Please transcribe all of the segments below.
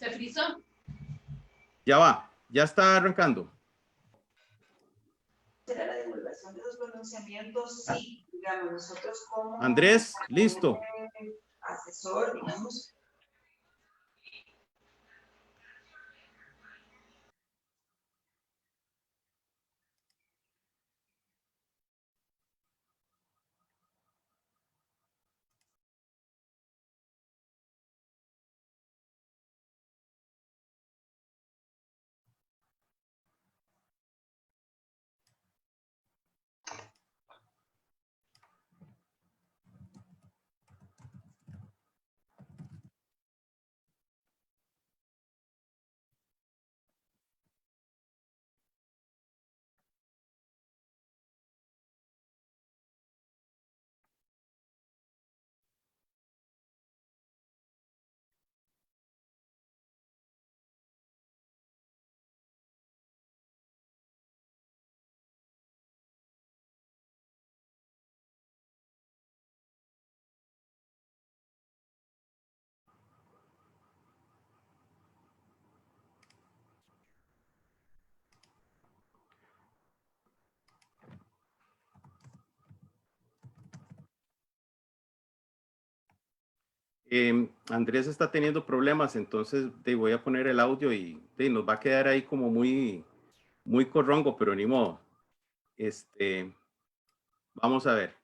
¿Se frizó? Ya va, ya está arrancando. ¿Será la divulgación de los pronunciamientos? Sí, digamos, nosotros como Andrés, listo. asesor, digamos. Andrés está teniendo problemas, entonces voy a poner el audio y nos va a quedar ahí como muy corrongo, pero ni modo. Vamos a ver.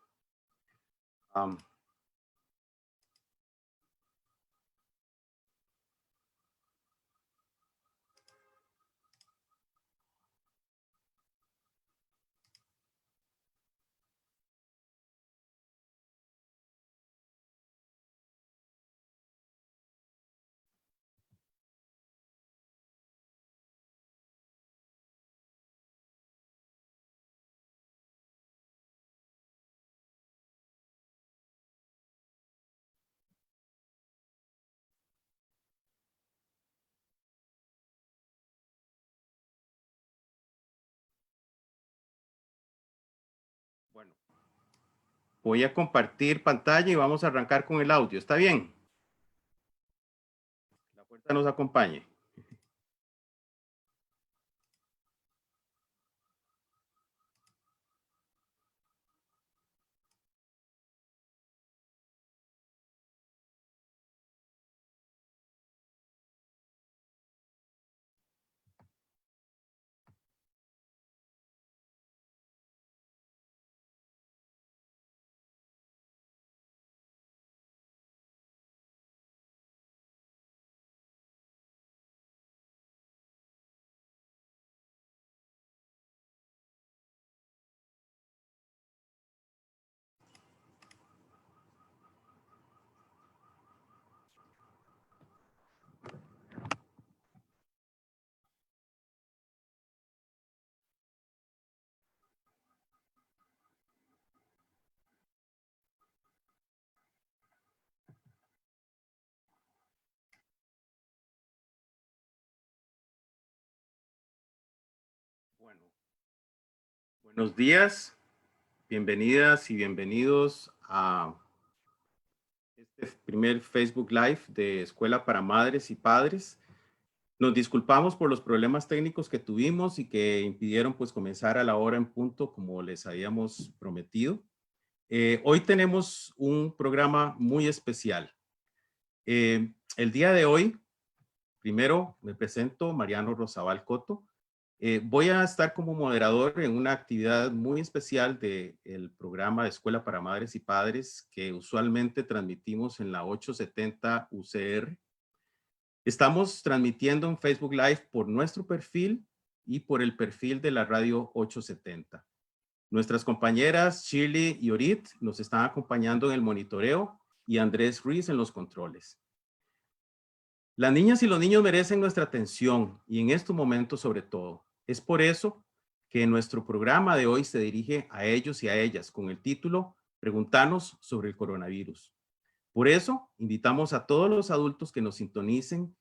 Bueno, voy a compartir pantalla y vamos a arrancar con el audio. ¿Está bien? La fuerza nos acompañe. Bueno, buenos días, bienvenidas y bienvenidos a este primer Facebook Live de Escuela para Madres y Padres. Nos disculpamos por los problemas técnicos que tuvimos y que impidieron pues comenzar a la hora en punto como les habíamos prometido. Hoy tenemos un programa muy especial. El día de hoy, primero me presento, Mariano Rosabal Coto. Voy a estar como moderador en una actividad muy especial del programa de Escuela para Madres y Padres que usualmente transmitimos en la 870 UCR. Estamos transmitiendo en Facebook Live por nuestro perfil y por el perfil de la radio 870. Nuestras compañeras Shirley y Orit nos están acompañando en el monitoreo y Andrés Ruiz en los controles. Las niñas y los niños merecen nuestra atención y en estos momentos sobre todo. Es por eso que nuestro programa de hoy se dirige a ellos y a ellas con el título Preguntanos sobre el coronavirus. Por eso invitamos a todos los adultos que nos sintonicen,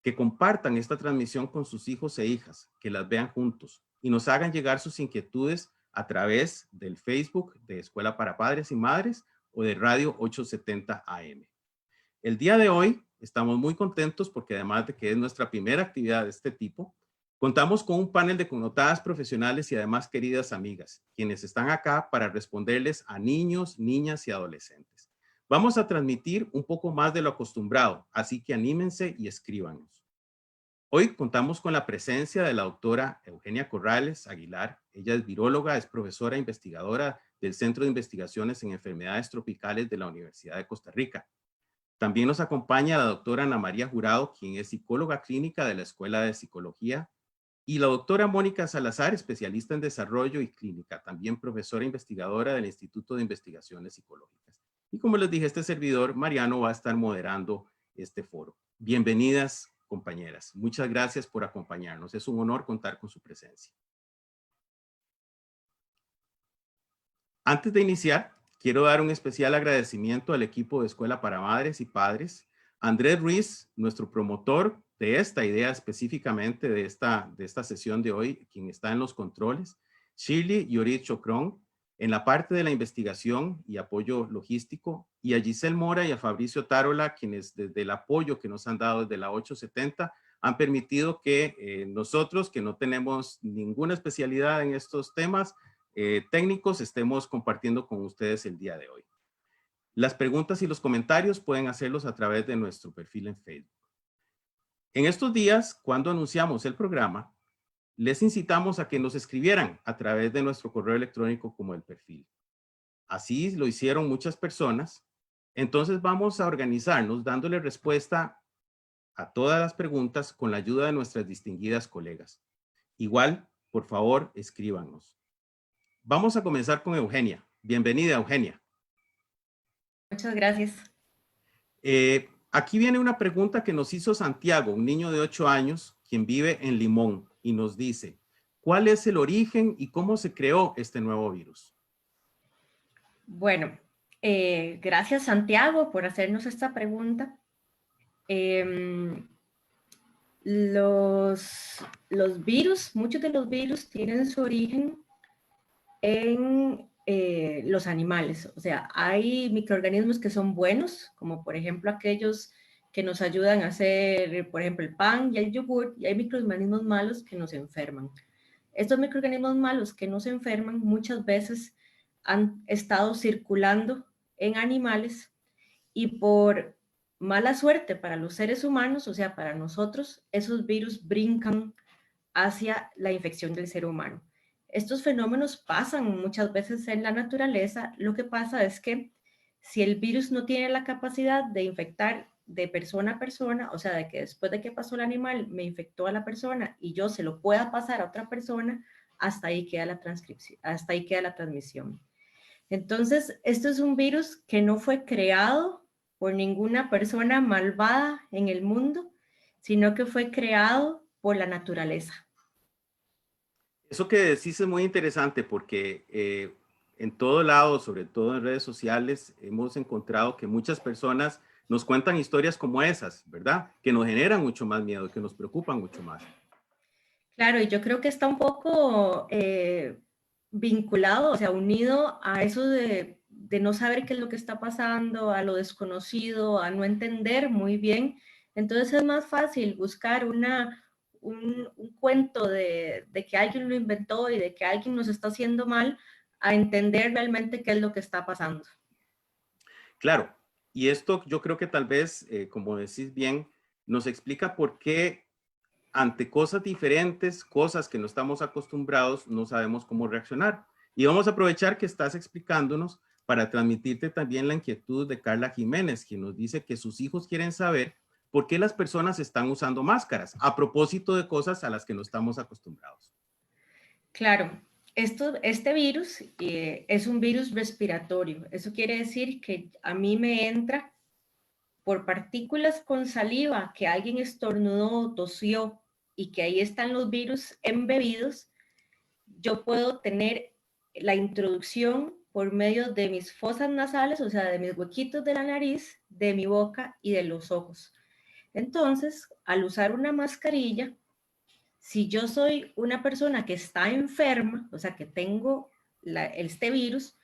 que compartan esta transmisión con sus hijos e hijas, que las vean juntos y nos hagan llegar sus inquietudes a través del Facebook de Escuela para Padres y Madres o de Radio 870 AM. El día de hoy estamos muy contentos porque además de que es nuestra primera actividad de este tipo, contamos con un panel de connotadas profesionales y además queridas amigas, quienes están acá para responderles a niños, niñas y adolescentes. Vamos a transmitir un poco más de lo acostumbrado, así que anímense y escríbanos. Hoy contamos con la presencia de la doctora Eugenia Corrales Aguilar. Ella es viróloga, es profesora e investigadora del Centro de Investigaciones en Enfermedades Tropicales de la Universidad de Costa Rica. También nos acompaña la doctora Ana María Jurado, quien es psicóloga clínica de la Escuela de Psicología, y la doctora Mónica Salazar, especialista en desarrollo y clínica, también profesora investigadora del Instituto de Investigaciones Psicológicas. Y como les dije, este servidor, Mariano, va a estar moderando este foro. Bienvenidas, compañeras. Muchas gracias por acompañarnos. Es un honor contar con su presencia. Antes de iniciar, quiero dar un especial agradecimiento al equipo de Escuela para Madres y Padres, Andrés Ruiz, nuestro promotor de esta idea específicamente de esta sesión de hoy, quien está en los controles, Shirley Yorit Chocrón, en la parte de la investigación y apoyo logístico, y a Giselle Mora y a Fabricio Tarola, quienes desde el apoyo que nos han dado desde la 870 han permitido que nosotros, que no tenemos ninguna especialidad en estos temas técnicos, estemos compartiendo con ustedes el día de hoy. Las preguntas y los comentarios pueden hacerlos a través de nuestro perfil en Facebook. En estos días, cuando anunciamos el programa, les incitamos a que nos escribieran a través de nuestro correo electrónico como el perfil. Así lo hicieron muchas personas. Entonces vamos a organizarnos dándole respuesta a todas las preguntas con la ayuda de nuestras distinguidas colegas. Igual, por favor, escríbanos. Vamos a comenzar con Eugenia. Bienvenida, Eugenia. Muchas gracias. Aquí viene una pregunta que nos hizo Santiago, un niño de 8 años, quien vive en Limón, y nos dice, ¿cuál es el origen y cómo se creó este nuevo virus? Bueno, gracias Santiago por hacernos esta pregunta. Los virus, muchos de los virus tienen su origen en los animales. O sea, hay microorganismos que son buenos, como por ejemplo aquellos que nos ayudan a hacer, por ejemplo, el pan y el yogur, y hay microorganismos malos que nos enferman. Estos microorganismos malos que nos enferman muchas veces han estado circulando en animales y por mala suerte para los seres humanos, o sea, para nosotros, esos virus brincan hacia la infección del ser humano. Estos fenómenos pasan muchas veces en la naturaleza. Lo que pasa es que si el virus no tiene la capacidad de infectar de persona a persona, o sea, de que después de que pasó el animal me infectó a la persona y yo se lo pueda pasar a otra persona, hasta ahí queda la transcripción, hasta ahí queda la transmisión. Entonces, esto es un virus que no fue creado por ninguna persona malvada en el mundo, sino que fue creado por la naturaleza. Eso que decís es muy interesante porque en todo lado, sobre todo en redes sociales, hemos encontrado que muchas personas nos cuentan historias como esas, ¿verdad? Que nos generan mucho más miedo, que nos preocupan mucho más. Claro, y yo creo que está un poco vinculado, o sea, unido a eso de no saber qué es lo que está pasando, a lo desconocido, a no entender muy bien. Entonces es más fácil buscar un cuento de que alguien lo inventó y de que alguien nos está haciendo mal, a entender realmente qué es lo que está pasando. Claro, y esto yo creo que tal vez, como decís bien, nos explica por qué ante cosas diferentes, cosas que no estamos acostumbrados, no sabemos cómo reaccionar. Y vamos a aprovechar que estás explicándonos para transmitirte también la inquietud de Carla Jiménez, quien nos dice que sus hijos quieren saber por qué las personas están usando máscaras, a propósito de cosas a las que no estamos acostumbrados. Claro, este virus es un virus respiratorio. Eso quiere decir que a mí me entra por partículas con saliva que alguien estornudó, tosió y que ahí están los virus embebidos. Yo puedo tener la introducción por medio de mis fosas nasales, o sea, de mis huequitos de la nariz, de mi boca y de los ojos. Entonces, al usar una mascarilla, si yo soy una persona que está enferma, o sea, que tengo este virus,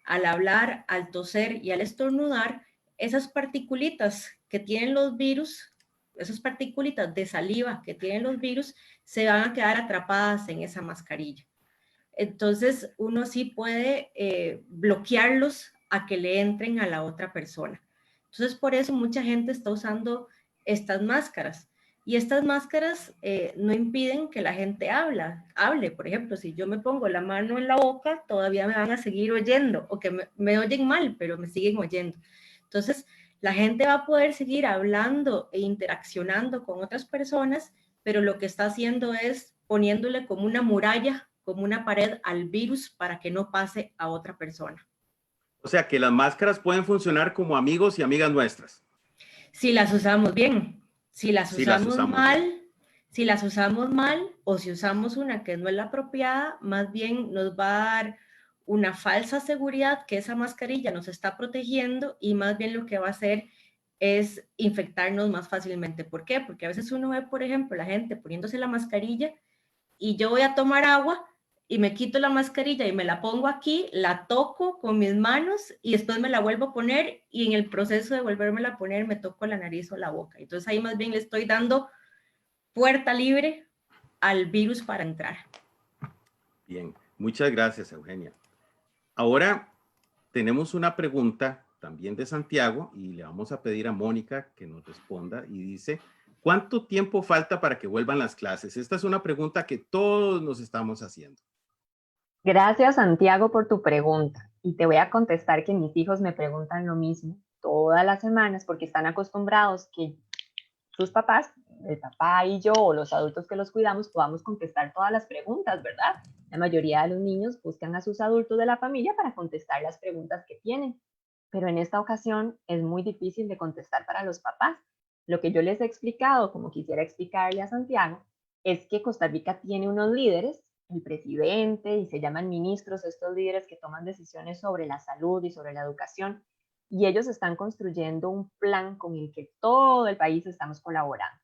al hablar, al toser y al estornudar, esas particulitas que tienen los virus, esas partículas de saliva que tienen los virus, se van a quedar atrapadas en esa mascarilla. Entonces, uno sí puede bloquearlos a que le entren a la otra persona. Entonces, por eso mucha gente está usando estas máscaras. Y estas máscaras no impiden que la gente hable. Por ejemplo, si yo me pongo la mano en la boca, todavía me van a seguir oyendo, o que me oyen mal, pero me siguen oyendo. Entonces, la gente va a poder seguir hablando e interaccionando con otras personas, pero lo que está haciendo es poniéndole como una muralla, como una pared al virus para que no pase a otra persona. O sea que las máscaras pueden funcionar como amigos y amigas nuestras. Si las usamos bien, si las Si las usamos usamos bien. mal, si las usamos mal o si usamos una que no es la apropiada, más bien nos va a dar una falsa seguridad que esa mascarilla nos está protegiendo y más bien lo que va a hacer es infectarnos más fácilmente. ¿Por qué? Porque a veces uno ve, por ejemplo, la gente poniéndose la mascarilla y yo voy a tomar agua y me quito la mascarilla y me la pongo aquí, la toco con mis manos y después me la vuelvo a poner y en el proceso de volvérmela a poner me toco la nariz o la boca. Entonces ahí más bien le estoy dando puerta libre al virus para entrar. Bien, muchas gracias, Eugenia. Ahora tenemos una pregunta también de Santiago y le vamos a pedir a Mónica que nos responda y dice, ¿cuánto tiempo falta para que vuelvan las clases? Esta es una pregunta que todos nos estamos haciendo. Gracias, Santiago, por tu pregunta. Y te voy a contestar que mis hijos me preguntan lo mismo todas las semanas porque están acostumbrados que sus papás, el papá y yo o los adultos que los cuidamos, podamos contestar todas las preguntas, ¿verdad? La mayoría de los niños buscan a sus adultos de la familia para contestar las preguntas que tienen. Pero en esta ocasión es muy difícil de contestar para los papás. Lo que yo les he explicado, como quisiera explicarle a Santiago, es que Costa Rica tiene unos líderes, el presidente, y se llaman ministros, estos líderes que toman decisiones sobre la salud y sobre la educación, y ellos están construyendo un plan con el que todo el país estamos colaborando.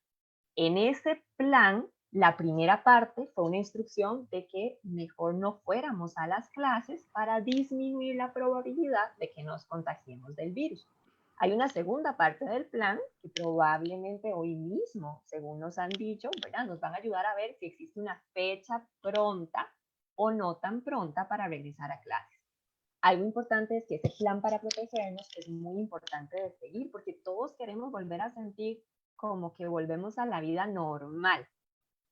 En ese plan, la primera parte fue una instrucción de que mejor no fuéramos a las clases para disminuir la probabilidad de que nos contagiemos del virus. Hay una segunda parte del plan que probablemente hoy mismo, según nos han dicho, ¿verdad?, nos van a ayudar a ver si existe una fecha pronta o no tan pronta para regresar a clases. Algo importante es que ese plan para protegernos es muy importante de seguir porque todos queremos volver a sentir como que volvemos a la vida normal.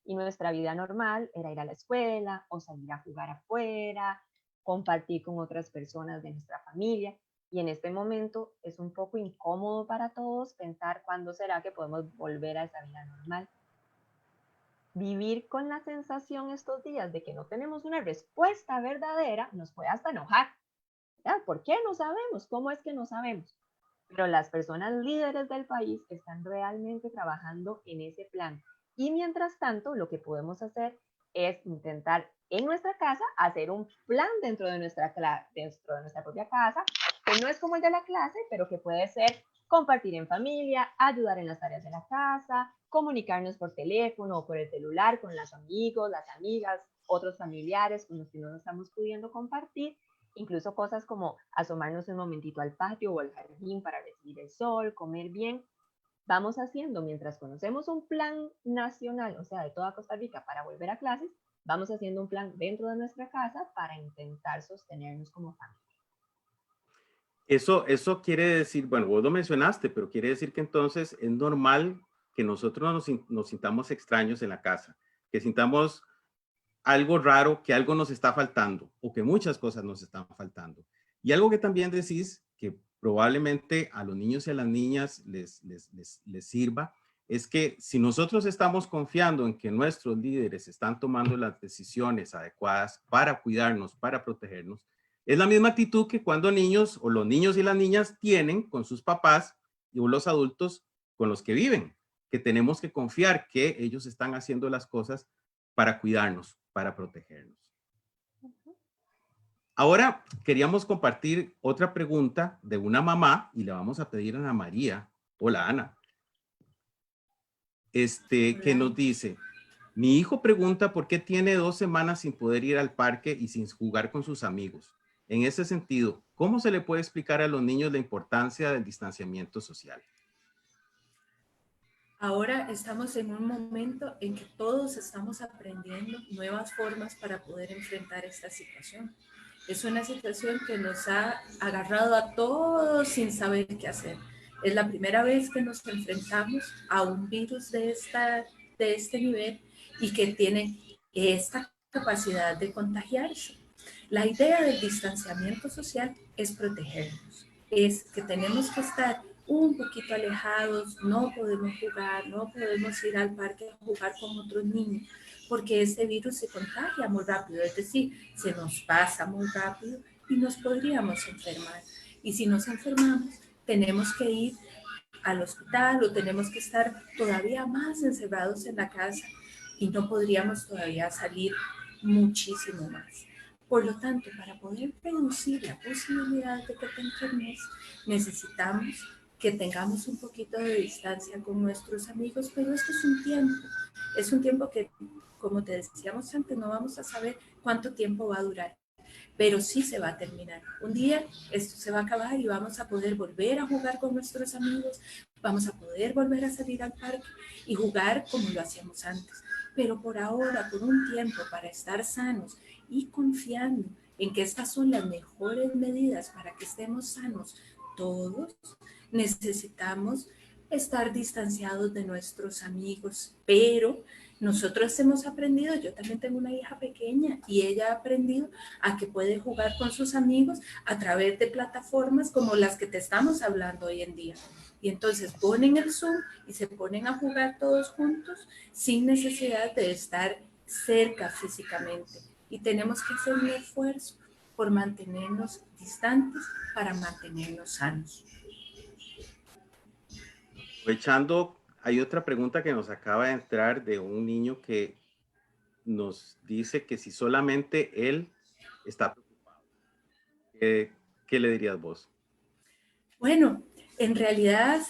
Y nuestra vida normal era ir a la escuela o salir a jugar afuera, compartir con otras personas de nuestra familia. Y en este momento es un poco incómodo para todos pensar cuándo será que podemos volver a esa vida normal. Vivir con la sensación estos días de que no tenemos una respuesta verdadera nos puede hasta enojar. ¿Por qué no sabemos? ¿Cómo es que no sabemos? Pero las personas líderes del país están realmente trabajando en ese plan. Y mientras tanto, lo que podemos hacer es intentar en nuestra casa hacer un plan dentro de nuestra propia casa, que no es como el de la clase, pero que puede ser compartir en familia, ayudar en las tareas de la casa, comunicarnos por teléfono o por el celular con los amigos, las amigas, otros familiares con los que no nos estamos pudiendo compartir. Incluso cosas como asomarnos un momentito al patio o al jardín para recibir el sol, comer bien. Vamos haciendo, mientras conocemos un plan nacional, o sea, de toda Costa Rica para volver a clases, vamos haciendo un plan dentro de nuestra casa para intentar sostenernos como familia. Eso quiere decir, bueno, vos lo mencionaste, pero quiere decir que entonces es normal que nosotros nos sintamos extraños en la casa, que sintamos algo raro, que algo nos está faltando o que muchas cosas nos están faltando. Y algo que también decís que probablemente a los niños y a las niñas les sirva es que si nosotros estamos confiando en que nuestros líderes están tomando las decisiones adecuadas para cuidarnos, para protegernos, es la misma actitud que cuando niños o los niños y las niñas tienen con sus papás y los adultos con los que viven, que tenemos que confiar que ellos están haciendo las cosas para cuidarnos, para protegernos. Ahora queríamos compartir otra pregunta de una mamá y le vamos a pedir a Ana María. Hola, Ana. Que nos dice, mi hijo pregunta por qué tiene 2 semanas sin poder ir al parque y sin jugar con sus amigos. En ese sentido, ¿cómo se le puede explicar a los niños la importancia del distanciamiento social? ahora estamos en un momento en que todos estamos aprendiendo nuevas formas para poder enfrentar esta situación. Es una situación que nos ha agarrado a todos sin saber qué hacer. Es la primera vez que nos enfrentamos a un virus de este nivel y que tiene esta capacidad de contagiarse. La idea del distanciamiento social es protegernos, es que tenemos que estar un poquito alejados, no podemos jugar, no podemos ir al parque a jugar con otros niños, porque este virus se contagia muy rápido, es decir, se nos pasa muy rápido y nos podríamos enfermar. Y si nos enfermamos, tenemos que ir al hospital o tenemos que estar todavía más encerrados en la casa y no podríamos todavía salir muchísimo más. Por lo tanto, para poder reducir la posibilidad de que te enfermes, necesitamos que tengamos un poquito de distancia con nuestros amigos, pero esto es un tiempo que, como te decíamos antes, no vamos a saber cuánto tiempo va a durar, pero sí se va a terminar. Un día esto se va a acabar y vamos a poder volver a jugar con nuestros amigos, vamos a poder volver a salir al parque y jugar como lo hacíamos antes. Pero por ahora, por un tiempo, para estar sanos y confiando en que estas son las mejores medidas para que estemos sanos todos, necesitamos estar distanciados de nuestros amigos, pero nosotros hemos aprendido, yo también tengo una hija pequeña y ella ha aprendido a que puede jugar con sus amigos a través de plataformas como las que te estamos hablando hoy en día. Y entonces ponen el Zoom y se ponen a jugar todos juntos sin necesidad de estar cerca físicamente. Y tenemos que hacer un esfuerzo por mantenernos distantes para mantenernos sanos. Aprovechando, hay otra pregunta que nos acaba de entrar de un niño que nos dice que si solamente él está preocupado, ¿qué le dirías vos? Bueno, en realidad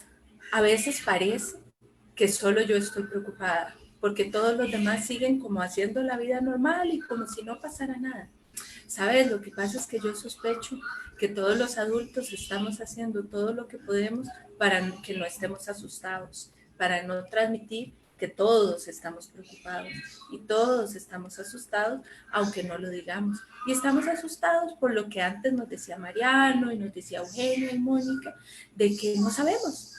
a veces parece que solo yo estoy preocupada, porque todos los demás siguen como haciendo la vida normal y como si no pasara nada. ¿Sabes? Lo que pasa es que yo sospecho que todos los adultos estamos haciendo todo lo que podemos para que no estemos asustados, para no transmitir que todos estamos preocupados y todos estamos asustados, aunque no lo digamos. Y estamos asustados por lo que antes nos decía Mariano y nos decía Eugenio y Mónica, de que no sabemos,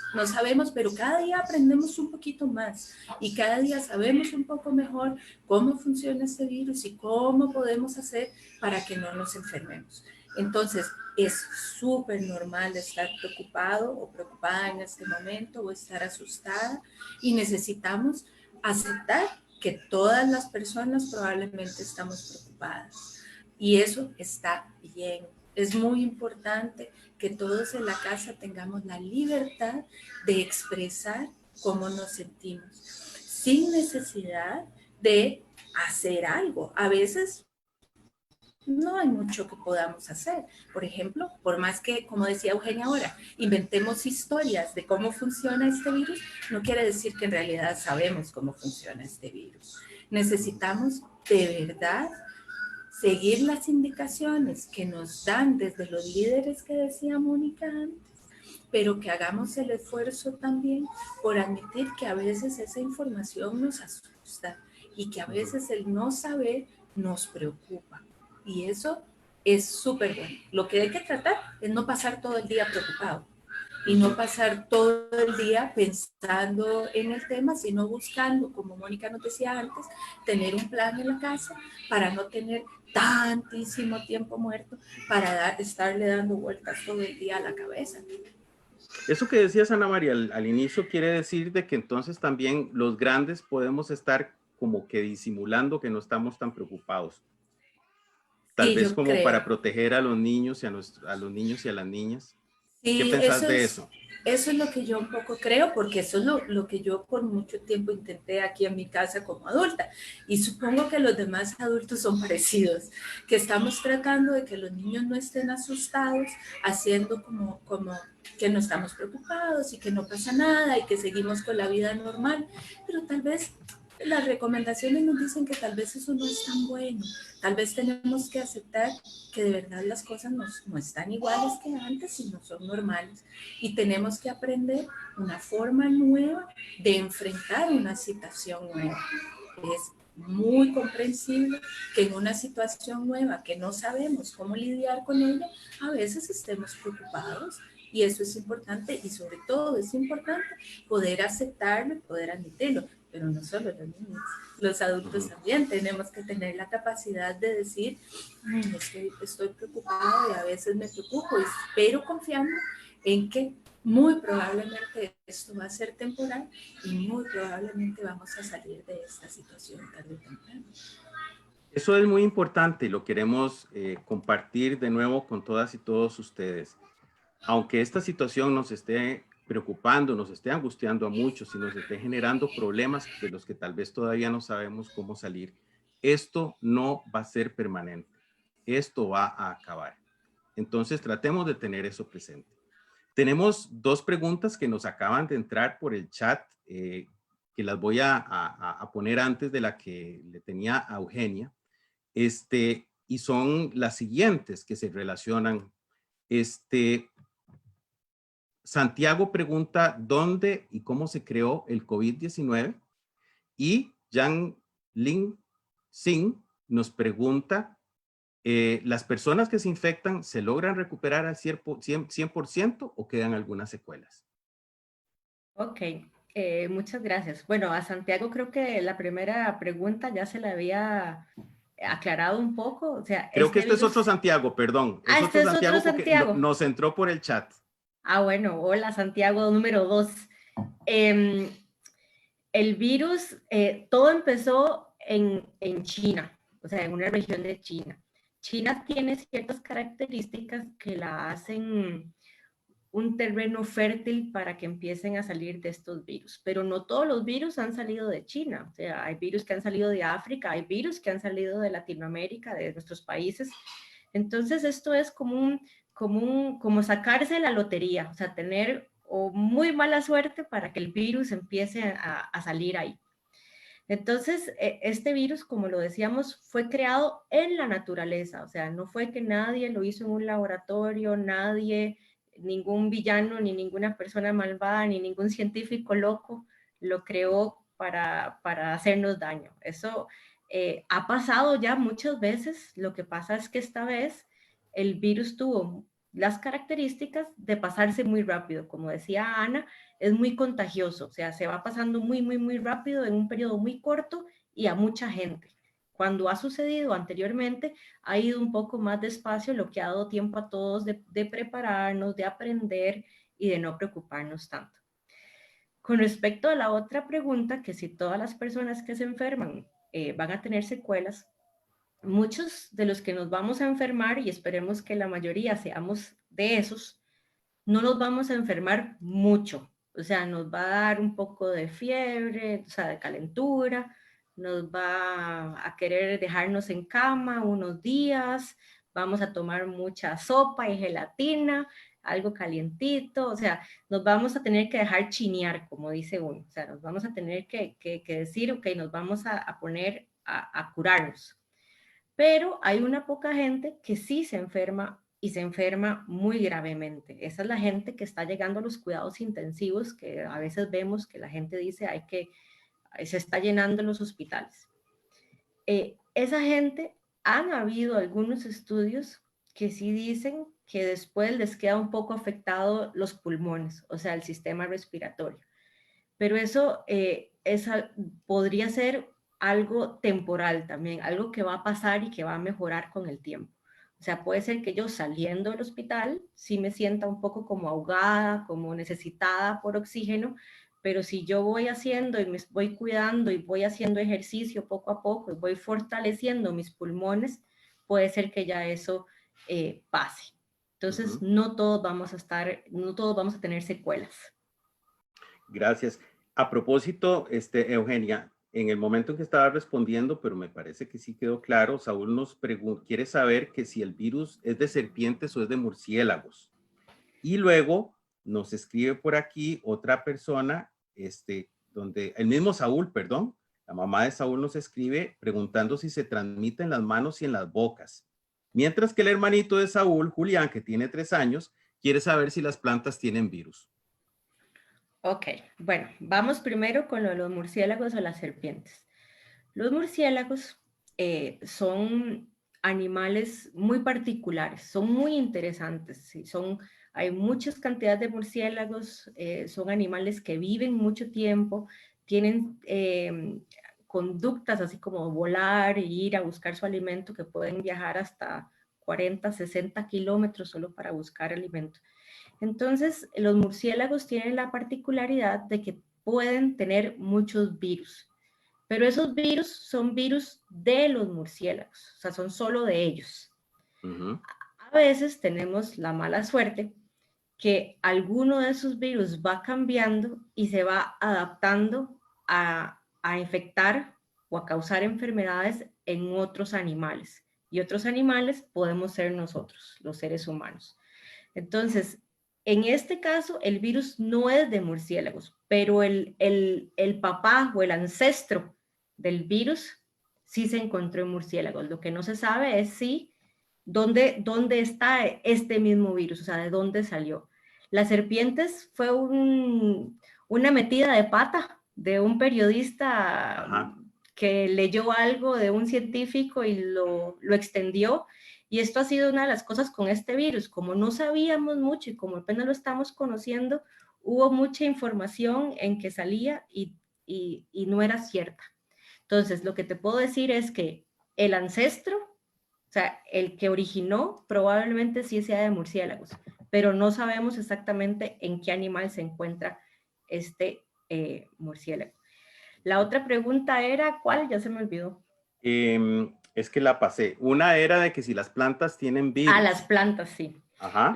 pero cada día aprendemos un poquito más y cada día sabemos un poco mejor cómo funciona este virus y cómo podemos hacer para que no nos enfermemos. Entonces, es súper normal estar preocupado o preocupada en este momento o estar asustada y necesitamos aceptar que todas las personas probablemente estamos preocupadas y eso está bien. Es muy importante que todos en la casa tengamos la libertad de expresar cómo nos sentimos sin necesidad de hacer algo. A veces no hay mucho que podamos hacer. Por ejemplo, por más que, como decía Eugenia ahora, inventemos historias de cómo funciona este virus, no quiere decir que en realidad sabemos cómo funciona este virus. Necesitamos de verdad seguir las indicaciones que nos dan desde los líderes que decía Mónica antes, pero que hagamos el esfuerzo también por admitir que a veces esa información nos asusta y que a veces el no saber nos preocupa. Y eso es súper bueno. Lo que hay que tratar es no pasar todo el día preocupado y no pasar todo el día pensando en el tema, sino buscando, como Mónica nos decía antes, tener un plan en la casa para no tener tantísimo tiempo muerto para estarle dando vueltas todo el día a la cabeza. Eso que decías, Ana María, al inicio quiere decir de que entonces también los grandes podemos estar como que disimulando que no estamos tan preocupados. Tal vez como creo, para proteger a los niños y a los niños y a las niñas. Sí, ¿qué pensás de eso? Eso es lo que yo un poco creo, porque eso es lo que yo por mucho tiempo intenté aquí en mi casa como adulta. Y supongo que los demás adultos son parecidos, que estamos tratando de que los niños no estén asustados, haciendo como que no estamos preocupados y que no pasa nada y que seguimos con la vida normal, pero tal vez las recomendaciones nos dicen que tal vez eso no es tan bueno. Tal vez tenemos que aceptar que de verdad las cosas no están iguales que antes, sino son normales. Y tenemos que aprender una forma nueva de enfrentar una situación nueva. Es muy comprensible que en una situación nueva que no sabemos cómo lidiar con ella, a veces estemos preocupados. Y eso es importante, y sobre todo es importante poder aceptarlo, poder admitirlo. Pero no solo los niños, los adultos también tenemos que tener la capacidad de decir, es que estoy preocupado y a veces me preocupo, pero confiando en que muy probablemente esto va a ser temporal y muy probablemente vamos a salir de esta situación tarde o temprano. Eso es muy importante, lo queremos compartir de nuevo con todas y todos ustedes. Aunque esta situación nos esté preocupando, nos esté angustiando a muchos y nos esté generando problemas de los que tal vez todavía no sabemos cómo salir, esto no va a ser permanente. Esto va a acabar. Entonces tratemos de tener eso presente. Tenemos dos preguntas que nos acaban de entrar por el chat, que las voy a poner antes de la que le tenía a Eugenia. Y son las siguientes que se relacionan. Santiago pregunta dónde y cómo se creó el COVID-19 y Yang Lin Singh nos pregunta, ¿las personas que se infectan se logran recuperar al 100% o quedan algunas secuelas? Ok, muchas gracias. Bueno, a Santiago creo que la primera pregunta ya se la había aclarado un poco. O sea, Creo que virus... es otro Santiago, perdón. Ah, Es este otro es otro Santiago porque Santiago. nos entró por el chat. Ah, bueno, hola Santiago número 2. El virus, todo empezó en China, o sea, en una región de China. China tiene ciertas características que la hacen un terreno fértil para que empiecen a salir de estos virus, pero no todos los virus han salido de China, o sea, hay virus que han salido de África, hay virus que han salido de Latinoamérica, de nuestros países. Entonces esto es como sacarse la lotería, o sea, tener o muy mala suerte para que el virus empiece a salir ahí. Entonces, este virus, como lo decíamos, fue creado en la naturaleza, o sea, no fue que nadie lo hizo en un laboratorio, nadie, ningún villano, ni ninguna persona malvada, ni ningún científico loco lo creó para hacernos daño. Eso ha pasado ya muchas veces, lo que pasa es que esta vez el virus tuvo las características de pasarse muy rápido, como decía Ana, es muy contagioso, o sea, se va pasando muy rápido en un periodo muy corto y a mucha gente. Cuando ha sucedido anteriormente, ha ido un poco más despacio, lo que ha dado tiempo a todos de prepararnos, de aprender y de no preocuparnos tanto. Con respecto a la otra pregunta, que si todas las personas que se enferman van a tener secuelas, muchos de los que nos vamos a enfermar, y esperemos que la mayoría seamos de esos, no nos vamos a enfermar mucho. O sea, nos va a dar un poco de fiebre, o sea, de calentura, nos va a querer dejarnos en cama unos días, vamos a tomar mucha sopa y gelatina, algo calientito, o sea, nos vamos a tener que dejar chinear, como dice uno, o sea, nos vamos a tener que decir, ok, nos vamos a poner a curarnos. Pero hay una poca gente que sí se enferma y se enferma muy gravemente. Esa es la gente que está llegando a los cuidados intensivos, que a veces vemos que la gente dice se está llenando los hospitales. Esa gente, han habido algunos estudios que sí dicen que después les queda un poco afectado los pulmones, o sea, el sistema respiratorio. Pero eso podría ser algo temporal también, algo que va a pasar y que va a mejorar con el tiempo. O sea, puede ser que yo saliendo del hospital sí me sienta un poco como ahogada, como necesitada por oxígeno, pero si yo voy haciendo y me voy cuidando y voy haciendo ejercicio poco a poco y voy fortaleciendo mis pulmones, puede ser que ya eso pase. Entonces, no todos vamos a tener secuelas. Gracias. A propósito, Eugenia, en el momento en que estaba respondiendo, pero me parece que sí quedó claro, Saúl nos quiere saber que si el virus es de serpientes o es de murciélagos. Y luego nos escribe por aquí otra persona, donde el mismo Saúl, perdón, La mamá de Saúl nos escribe preguntando si se transmite en las manos y en las bocas. Mientras que el hermanito de Saúl, Julián, que tiene 3 años, quiere saber si las plantas tienen virus. Ok, bueno, vamos primero con lo de los murciélagos o las serpientes. Los murciélagos son animales muy particulares, son muy interesantes, ¿sí? Hay muchas cantidades de murciélagos, son animales que viven mucho tiempo, tienen conductas así como volar e ir a buscar su alimento, que pueden viajar hasta 40, 60 kilómetros solo para buscar alimento. Entonces, los murciélagos tienen la particularidad de que pueden tener muchos virus, pero esos virus son virus de los murciélagos, o sea, son solo de ellos. A veces tenemos la mala suerte que alguno de esos virus va cambiando y se va adaptando a infectar o a causar enfermedades en otros animales. Y otros animales podemos ser nosotros, los seres humanos. Entonces, en este caso, el virus no es de murciélagos, pero el papá o el ancestro del virus sí se encontró en murciélagos. Lo que no se sabe es si, dónde está este mismo virus, o sea, de dónde salió. Las serpientes fue una metida de pata de un periodista. Ajá, que leyó algo de un científico y lo extendió. Y esto ha sido una de las cosas con este virus. Como no sabíamos mucho y como apenas lo estamos conociendo, hubo mucha información en que salía y no era cierta. Entonces, lo que te puedo decir es que el ancestro, o sea, el que originó, probablemente sí sea de murciélagos, pero no sabemos exactamente en qué animal se encuentra este murciélago. La otra pregunta era, ¿cuál? Ya se me olvidó. Es que la pasé. Una era de que si las plantas tienen virus. Ah, las plantas, sí. Ajá.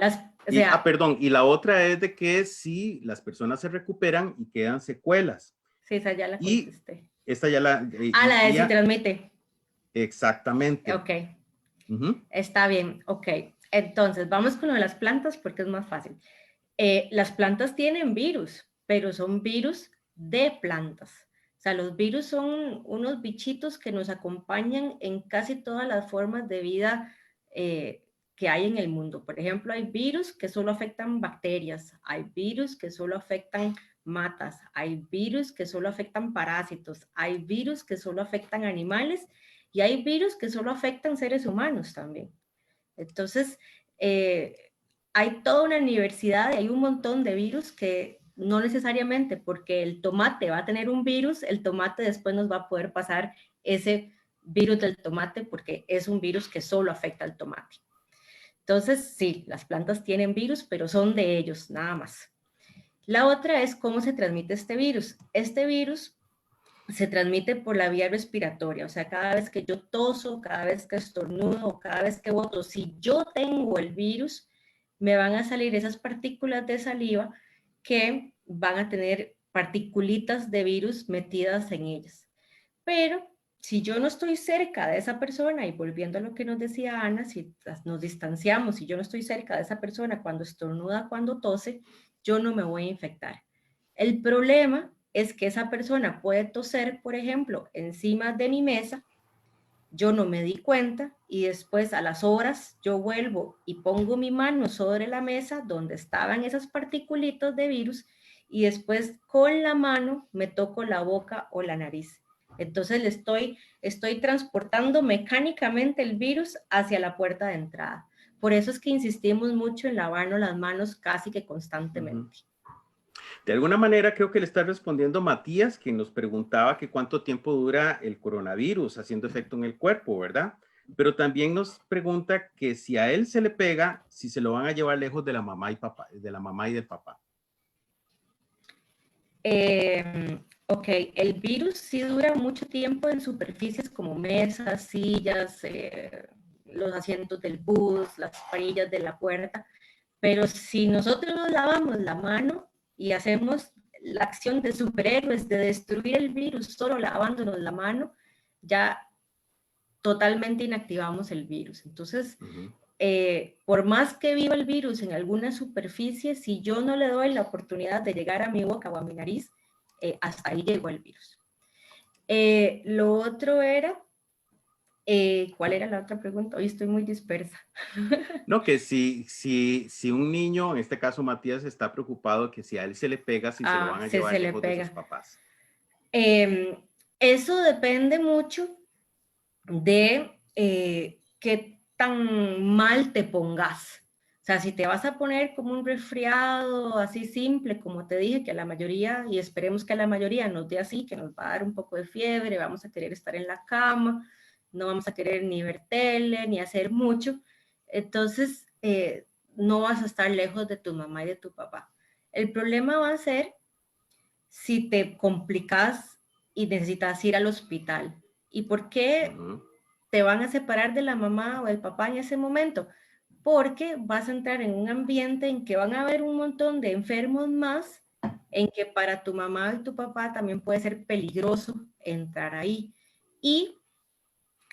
Perdón. Y la otra es de que si las personas se recuperan y quedan secuelas. Sí, esa ya la contesté. Esta ya la... la de si transmite. Exactamente. Ok. Está bien, ok. Entonces, vamos con lo de las plantas porque es más fácil. Las plantas tienen virus, pero son virus de plantas. O sea, los virus son unos bichitos que nos acompañan en casi todas las formas de vida que hay en el mundo. Por ejemplo, hay virus que solo afectan bacterias, hay virus que solo afectan matas, hay virus que solo afectan parásitos, hay virus que solo afectan animales y hay virus que solo afectan seres humanos también. Entonces, hay toda una diversidad y hay un montón de virus que no necesariamente porque el tomate va a tener un virus, el tomate después nos va a poder pasar ese virus del tomate porque es un virus que solo afecta al tomate. Entonces, sí, las plantas tienen virus, pero son de ellos, nada más. La otra es cómo se transmite este virus. Este virus se transmite por la vía respiratoria, o sea, cada vez que yo toso, cada vez que estornudo, cada vez que boto, si yo tengo el virus, me van a salir esas partículas de saliva que van a tener particulitas de virus metidas en ellas. Pero si yo no estoy cerca de esa persona, y volviendo a lo que nos decía Ana, si nos distanciamos, si yo no estoy cerca de esa persona cuando estornuda, cuando tose, yo no me voy a infectar. El problema es que esa persona puede toser, por ejemplo, encima de mi mesa, yo no me di cuenta y después a las horas yo vuelvo y pongo mi mano sobre la mesa donde estaban esas particulitas de virus y después con la mano me toco la boca o la nariz. Entonces estoy transportando mecánicamente el virus hacia la puerta de entrada. Por eso es que insistimos mucho en lavarnos las manos casi que constantemente. De alguna manera creo que le está respondiendo Matías, quien nos preguntaba que cuánto tiempo dura el coronavirus haciendo efecto en el cuerpo, ¿verdad? Pero también nos pregunta que si a él se le pega, si se lo van a llevar lejos de la mamá y papá, de la mamá y del papá. Ok, el virus sí dura mucho tiempo en superficies como mesas, sillas, los asientos del bus, las varillas de la puerta, pero si nosotros nos lavamos la mano y hacemos la acción de superhéroes de destruir el virus solo lavándonos la mano, ya totalmente inactivamos el virus. Entonces, por más que viva el virus en alguna superficie, si yo no le doy la oportunidad de llegar a mi boca o a mi nariz, hasta ahí llegó el virus. Lo otro era, ¿cuál era la otra pregunta? Hoy estoy muy dispersa. No, que si un niño, en este caso Matías, está preocupado que si a él se le pega, si se lo van a Si llevar se le lejos de sus pega. papás. Eso depende mucho de qué tan mal te pongas. O sea, si te vas a poner como un resfriado así simple, como te dije, que a la mayoría, y esperemos que a la mayoría nos dé así, que nos va a dar un poco de fiebre, vamos a querer estar en la cama, no vamos a querer ni ver tele, ni hacer mucho, entonces no vas a estar lejos de tu mamá y de tu papá. El problema va a ser si te complicas y necesitas ir al hospital. ¿Y por qué te van a separar de la mamá o del papá en ese momento? Porque vas a entrar en un ambiente en que van a haber un montón de enfermos más, en que para tu mamá y tu papá también puede ser peligroso entrar ahí. Y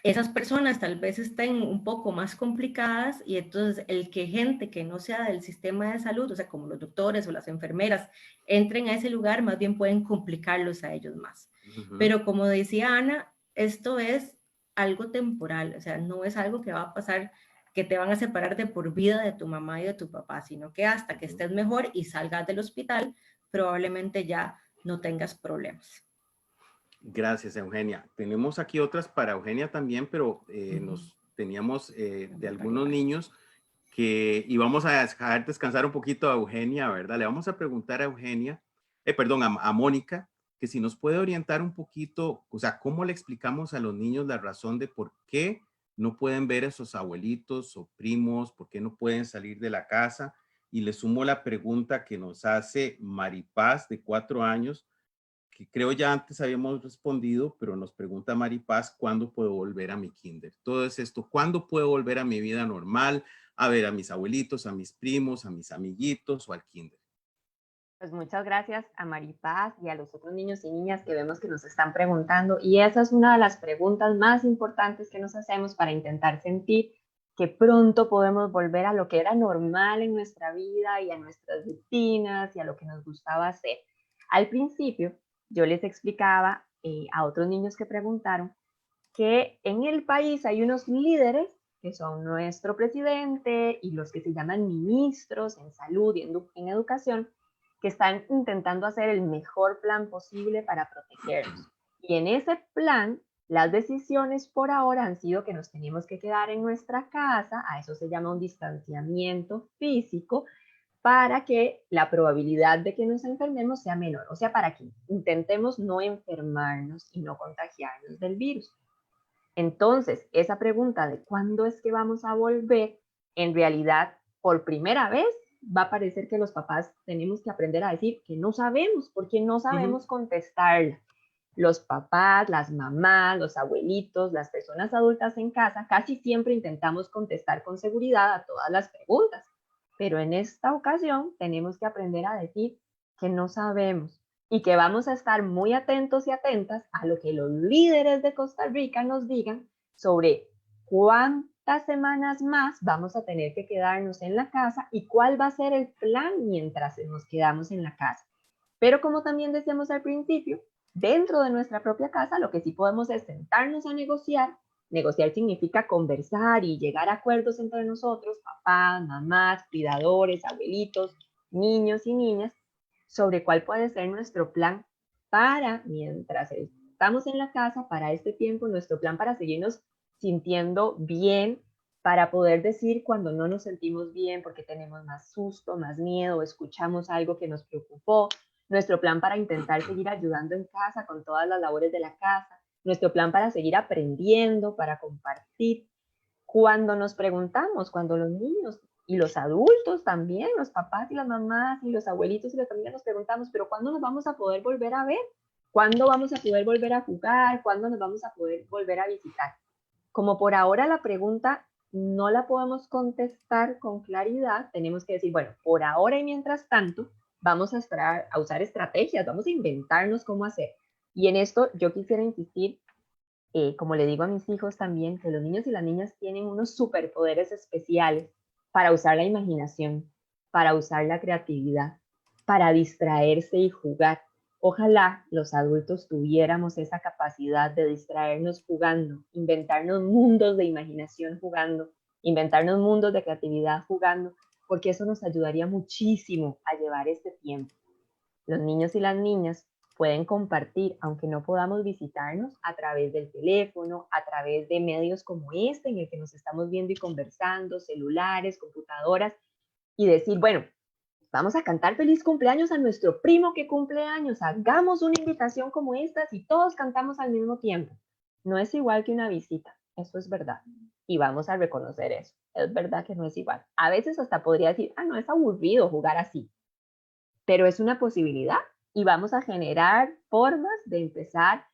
esas personas tal vez estén un poco más complicadas y entonces el que gente que no sea del sistema de salud, o sea, como los doctores o las enfermeras, entren a ese lugar, más bien pueden complicarlos a ellos más. Pero como decía Ana, esto es algo temporal, o sea, no es algo que va a pasar, que te van a separar de por vida de tu mamá y de tu papá, sino que hasta que estés mejor y salgas del hospital, probablemente ya no tengas problemas. Gracias, Eugenia. Tenemos aquí otras para Eugenia también, pero nos teníamos de algunos niños y vamos a dejar descansar un poquito a Eugenia, ¿verdad? Le vamos a preguntar a Eugenia, perdón, a Mónica, que si nos puede orientar un poquito, o sea, ¿cómo le explicamos a los niños la razón de por qué no pueden ver a sus abuelitos o primos, por qué no pueden salir de la casa? Y le sumo la pregunta que nos hace Maripaz, de 4 años, que creo ya antes habíamos respondido, pero nos pregunta Maripaz, ¿cuándo puedo volver a mi kinder? Todo es esto, ¿cuándo puedo volver a mi vida normal? A ver a mis abuelitos, a mis primos, a mis amiguitos o al kinder. Pues muchas gracias a Maripaz y a los otros niños y niñas que vemos que nos están preguntando. Y esa es una de las preguntas más importantes que nos hacemos para intentar sentir que pronto podemos volver a lo que era normal en nuestra vida y a nuestras rutinas y a lo que nos gustaba hacer. Al principio, yo les explicaba a otros niños que preguntaron que en el país hay unos líderes que son nuestro presidente y los que se llaman ministros en salud y en educación, que están intentando hacer el mejor plan posible para protegernos. Y en ese plan, las decisiones por ahora han sido que nos tenemos que quedar en nuestra casa, a eso se llama un distanciamiento físico, para que la probabilidad de que nos enfermemos sea menor, o sea, para que intentemos no enfermarnos y no contagiarnos del virus. Entonces, esa pregunta de cuándo es que vamos a volver, en realidad, por primera vez, va a parecer que los papás tenemos que aprender a decir que no sabemos, porque no sabemos contestarla. Los papás, las mamás, los abuelitos, las personas adultas en casa, casi siempre intentamos contestar con seguridad a todas las preguntas. Pero en esta ocasión tenemos que aprender a decir que no sabemos y que vamos a estar muy atentos y atentas a lo que los líderes de Costa Rica nos digan sobre cuántas semanas más vamos a tener que quedarnos en la casa y cuál va a ser el plan mientras nos quedamos en la casa. Pero como también decíamos al principio, dentro de nuestra propia casa lo que sí podemos es sentarnos a negociar. Negociar significa conversar y llegar a acuerdos entre nosotros, papás, mamás, cuidadores, abuelitos, niños y niñas, sobre cuál puede ser nuestro plan para mientras estamos en la casa, para este tiempo, nuestro plan para seguirnos sintiendo bien, para poder decir cuando no nos sentimos bien porque tenemos más susto, más miedo, escuchamos algo que nos preocupó, nuestro plan para intentar seguir ayudando en casa con todas las labores de la casa, nuestro plan para seguir aprendiendo, para compartir. Cuando nos preguntamos, cuando los niños y los adultos también, los papás y las mamás y los abuelitos y las familias nos preguntamos, pero ¿cuándo nos vamos a poder volver a ver? ¿Cuándo vamos a poder volver a jugar? ¿Cuándo nos vamos a poder volver a visitar? Como por ahora la pregunta no la podemos contestar con claridad, tenemos que decir, bueno, por ahora y mientras tanto, vamos a usar estrategias, vamos a inventarnos cómo hacer. Y en esto yo quisiera insistir, como le digo a mis hijos también, que los niños y las niñas tienen unos superpoderes especiales para usar la imaginación, para usar la creatividad, para distraerse y jugar. Ojalá los adultos tuviéramos esa capacidad de distraernos jugando, inventarnos mundos de imaginación jugando, inventarnos mundos de creatividad jugando, porque eso nos ayudaría muchísimo a llevar este tiempo. Los niños y las niñas pueden compartir, aunque no podamos visitarnos, a través del teléfono, a través de medios como este, en el que nos estamos viendo y conversando, celulares, computadoras, y decir, bueno, vamos a cantar feliz cumpleaños a nuestro primo que cumple años, hagamos una invitación como esta y todos cantamos al mismo tiempo. No es igual que una visita, eso es verdad, y vamos a reconocer eso, es verdad que no es igual. A veces hasta podría decir, no es aburrido jugar así, pero es una posibilidad y vamos a generar formas de empezar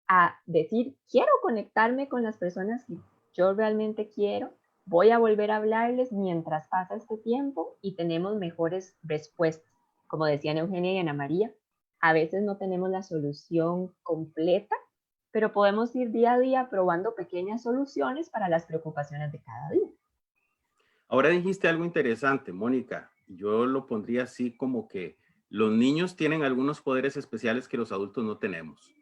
a decir, quiero conectarme con las personas que yo realmente quiero, voy a volver a hablarles mientras pasa este tiempo y tenemos mejores respuestas. Como decían Eugenia y Ana María, a veces no tenemos la solución completa, pero podemos ir día a día probando pequeñas soluciones para las preocupaciones de cada día. Ahora dijiste algo interesante, Mónica. Yo lo pondría así como que los niños tienen algunos poderes especiales que los adultos no tenemos.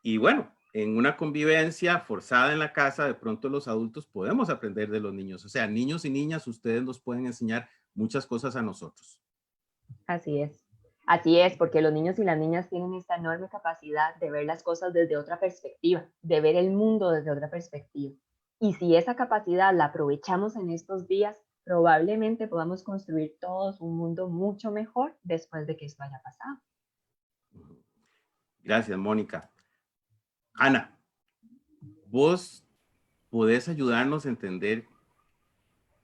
Y bueno, en una convivencia forzada en la casa, de pronto los adultos podemos aprender de los niños. O sea, niños y niñas, ustedes nos pueden enseñar muchas cosas a nosotros. Así es, porque los niños y las niñas tienen esta enorme capacidad de ver las cosas desde otra perspectiva, de ver el mundo desde otra perspectiva. Y si esa capacidad la aprovechamos en estos días, probablemente podamos construir todos un mundo mucho mejor después de que esto haya pasado. Gracias, Mónica. Ana, vos podés ayudarnos a entender,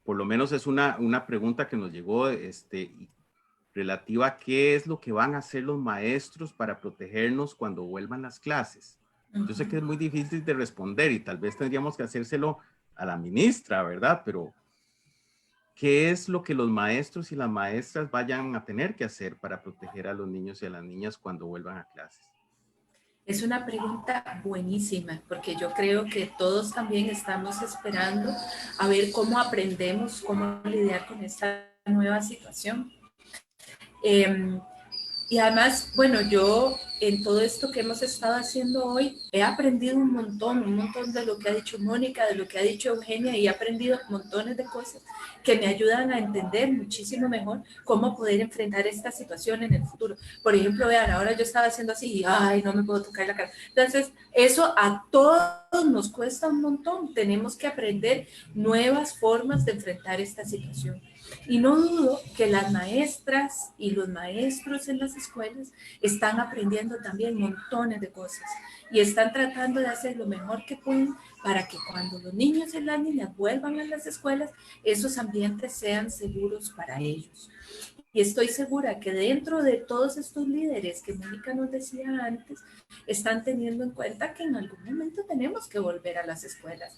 por lo menos es una pregunta que nos llegó relativa a qué es lo que van a hacer los maestros para protegernos cuando vuelvan las clases. Yo sé que es muy difícil de responder y tal vez tendríamos que hacérselo a la ministra, ¿verdad? Pero ¿qué es lo que los maestros y las maestras vayan a tener que hacer para proteger a los niños y a las niñas cuando vuelvan a clases? Es una pregunta buenísima, porque yo creo que todos también estamos esperando a ver cómo aprendemos, cómo lidiar con esta nueva situación. Y además, bueno, yo en todo esto que hemos estado haciendo hoy, he aprendido un montón de lo que ha dicho Mónica, de lo que ha dicho Eugenia, y he aprendido montones de cosas que me ayudan a entender muchísimo mejor cómo poder enfrentar esta situación en el futuro. Por ejemplo, vean, ahora yo estaba haciendo así y, ay, no me puedo tocar la cara. Entonces, eso a todos nos cuesta un montón. Tenemos que aprender nuevas formas de enfrentar esta situación. Y no dudo que las maestras y los maestros en las escuelas están aprendiendo también montones de cosas y están tratando de hacer lo mejor que pueden para que cuando los niños y las niñas vuelvan a las escuelas, esos ambientes sean seguros para ellos. Y estoy segura que dentro de todos estos líderes que Mónica nos decía antes, están teniendo en cuenta que en algún momento tenemos que volver a las escuelas.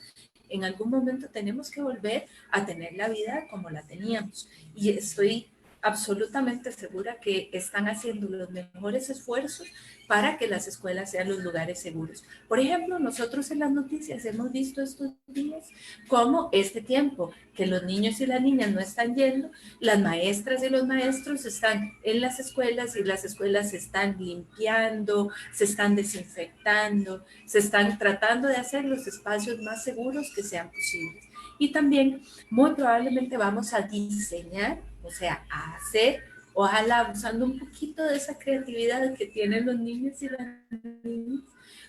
En algún momento tenemos que volver a tener la vida como la teníamos. Y estoy absolutamente segura que están haciendo los mejores esfuerzos para que las escuelas sean los lugares seguros. Por ejemplo, nosotros en las noticias hemos visto estos días cómo este tiempo que los niños y las niñas no están yendo, las maestras y los maestros están en las escuelas y las escuelas se están limpiando, se están desinfectando, se están tratando de hacer los espacios más seguros que sean posibles. Y también muy probablemente vamos a diseñar, o sea, a hacer, ojalá usando un poquito de esa creatividad que tienen los niños y las niñas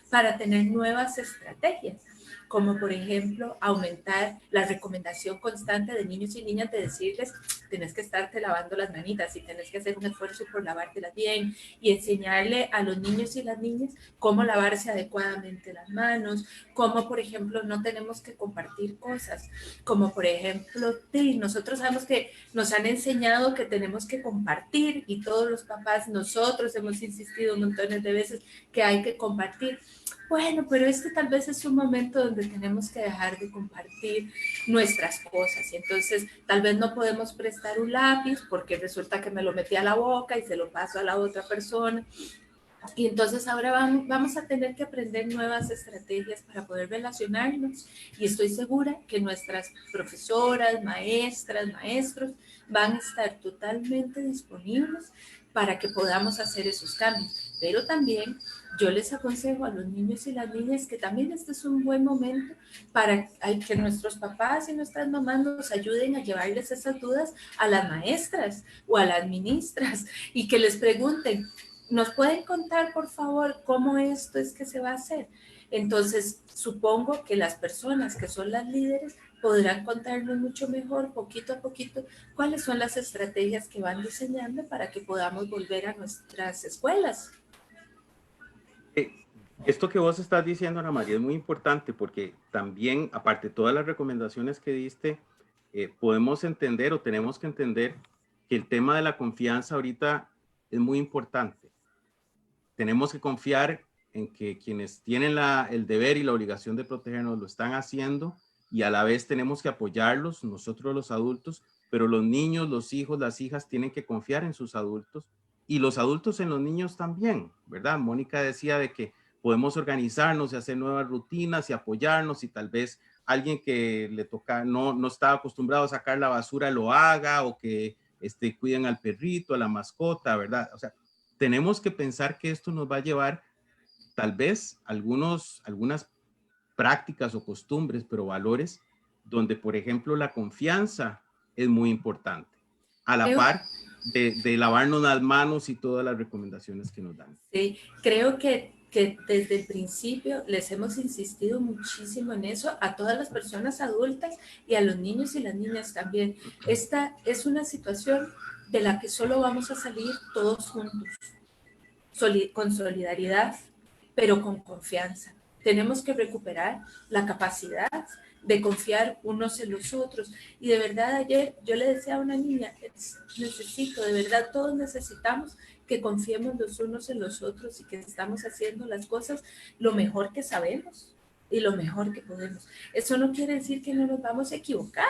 para tener nuevas estrategias, como por ejemplo aumentar la recomendación constante de niños y niñas de decirles, tenés que estarte lavando las manitas y tenés que hacer un esfuerzo por lavártelas bien, y enseñarle a los niños y las niñas cómo lavarse adecuadamente las manos, cómo por ejemplo no tenemos que compartir cosas, como por ejemplo, nosotros sabemos que nos han enseñado que tenemos que compartir y todos los papás, nosotros hemos insistido montones de veces que hay que compartir. Bueno, pero tal vez es un momento donde tenemos que dejar de compartir nuestras cosas y entonces tal vez no podemos prestar un lápiz porque resulta que me lo metí a la boca y se lo paso a la otra persona. Y entonces ahora vamos a tener que aprender nuevas estrategias para poder relacionarnos y estoy segura que nuestras profesoras, maestras, maestros van a estar totalmente disponibles para que podamos hacer esos cambios. Pero también yo les aconsejo a los niños y las niñas que también este es un buen momento para que nuestros papás y nuestras mamás nos ayuden a llevarles esas dudas a las maestras o a las ministras y que les pregunten, ¿nos pueden contar por favor cómo esto es que se va a hacer? Entonces, supongo que las personas que son las líderes podrán contarnos mucho mejor, poquito a poquito, cuáles son las estrategias que van diseñando para que podamos volver a nuestras escuelas. Esto que vos estás diciendo, Ana María, es muy importante porque también, aparte de todas las recomendaciones que diste, podemos entender o tenemos que entender que el tema de la confianza ahorita es muy importante. Tenemos que confiar en que quienes tienen el deber y la obligación de protegernos lo están haciendo y a la vez tenemos que apoyarlos, nosotros los adultos, pero los niños, los hijos, las hijas tienen que confiar en sus adultos y los adultos en los niños también, ¿verdad? Mónica decía de que podemos organizarnos y hacer nuevas rutinas y apoyarnos y tal vez alguien que le toca, no está acostumbrado a sacar la basura lo haga o que cuiden al perrito, a la mascota, ¿verdad? O sea, tenemos que pensar que esto nos va a llevar tal vez algunas prácticas o costumbres, pero valores donde, por ejemplo, la confianza es muy importante, a la par de lavarnos las manos y todas las recomendaciones que nos dan. Sí, creo que desde el principio les hemos insistido muchísimo en eso a todas las personas adultas y a los niños y las niñas también. Esta es una situación de la que solo vamos a salir todos juntos, con solidaridad, pero con confianza. Tenemos que recuperar la capacidad de confiar unos en los otros. Y de verdad, ayer yo le decía a una niña, necesito, de verdad, todos necesitamos que confiemos los unos en los otros y que estamos haciendo las cosas lo mejor que sabemos y lo mejor que podemos. Eso no quiere decir que no nos vamos a equivocar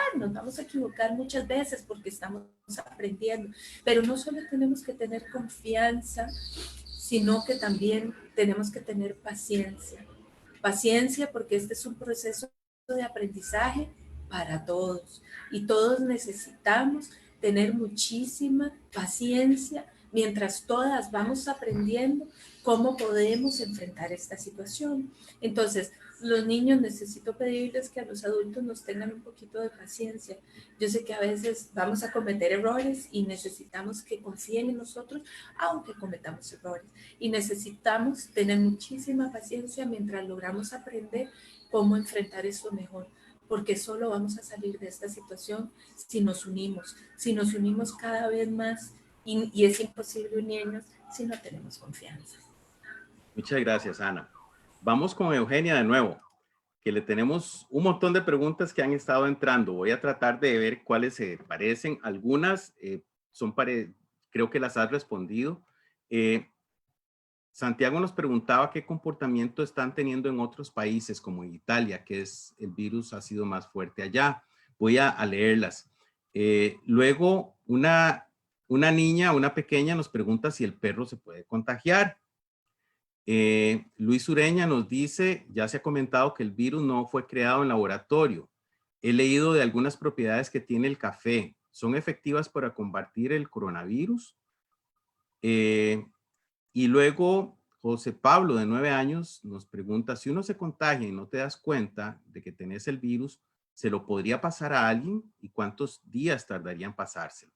muchas veces porque estamos aprendiendo, pero no solo tenemos que tener confianza, sino que también tenemos que tener paciencia. Paciencia porque este es un proceso de aprendizaje para todos y todos necesitamos tener muchísima paciencia mientras todas vamos aprendiendo cómo podemos enfrentar esta situación. Entonces, los niños necesito pedirles que a los adultos nos tengan un poquito de paciencia. Yo sé que a veces vamos a cometer errores y necesitamos que confíen en nosotros, aunque cometamos errores. Y necesitamos tener muchísima paciencia mientras logramos aprender cómo enfrentar esto mejor, porque solo vamos a salir de esta situación si nos unimos cada vez más y es imposible unirnos si no tenemos confianza. Muchas gracias, Ana. Vamos con Eugenia de nuevo, que le tenemos un montón de preguntas que han estado entrando. Voy a tratar de ver cuáles se parecen. Algunas creo que las has respondido. Santiago nos preguntaba qué comportamiento están teniendo en otros países como en Italia, que el virus ha sido más fuerte allá. Voy a leerlas. Luego, una pequeña nos pregunta si el perro se puede contagiar. Luis Ureña nos dice, ya se ha comentado que el virus no fue creado en laboratorio. He leído de algunas propiedades que tiene el café. ¿Son efectivas para combatir el coronavirus? Y luego José Pablo, de 9 años, nos pregunta, si uno se contagia y no te das cuenta de que tenés el virus, ¿se lo podría pasar a alguien? ¿Y cuántos días tardaría en pasárselo?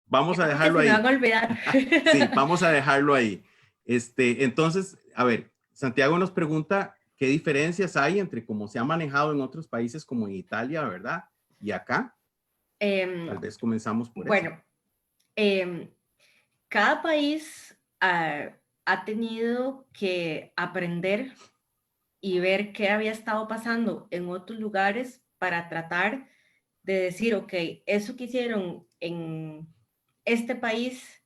Vamos a dejarlo ahí. Se me van a olvidar. Sí, vamos a dejarlo ahí. Entonces, a ver, Santiago nos pregunta qué diferencias hay entre cómo se ha manejado en otros países como en Italia, ¿verdad? Y acá. Tal vez comenzamos por eso. Bueno, cada país ha tenido que aprender y ver qué había estado pasando en otros lugares para tratar de decir, ok, eso que hicieron en este país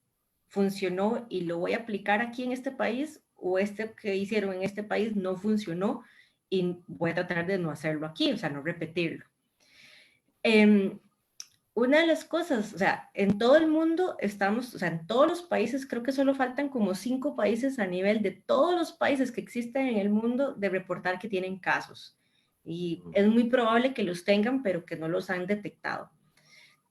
funcionó y lo voy a aplicar aquí en este país, o este que hicieron en este país no funcionó y voy a tratar de no hacerlo aquí, o sea, no repetirlo. Una de las cosas, o sea, en todo el mundo estamos, o sea, en todos los países, creo que solo faltan como 5 países a nivel de todos los países que existen en el mundo de reportar que tienen casos. Y es muy probable que los tengan, pero que no los han detectado.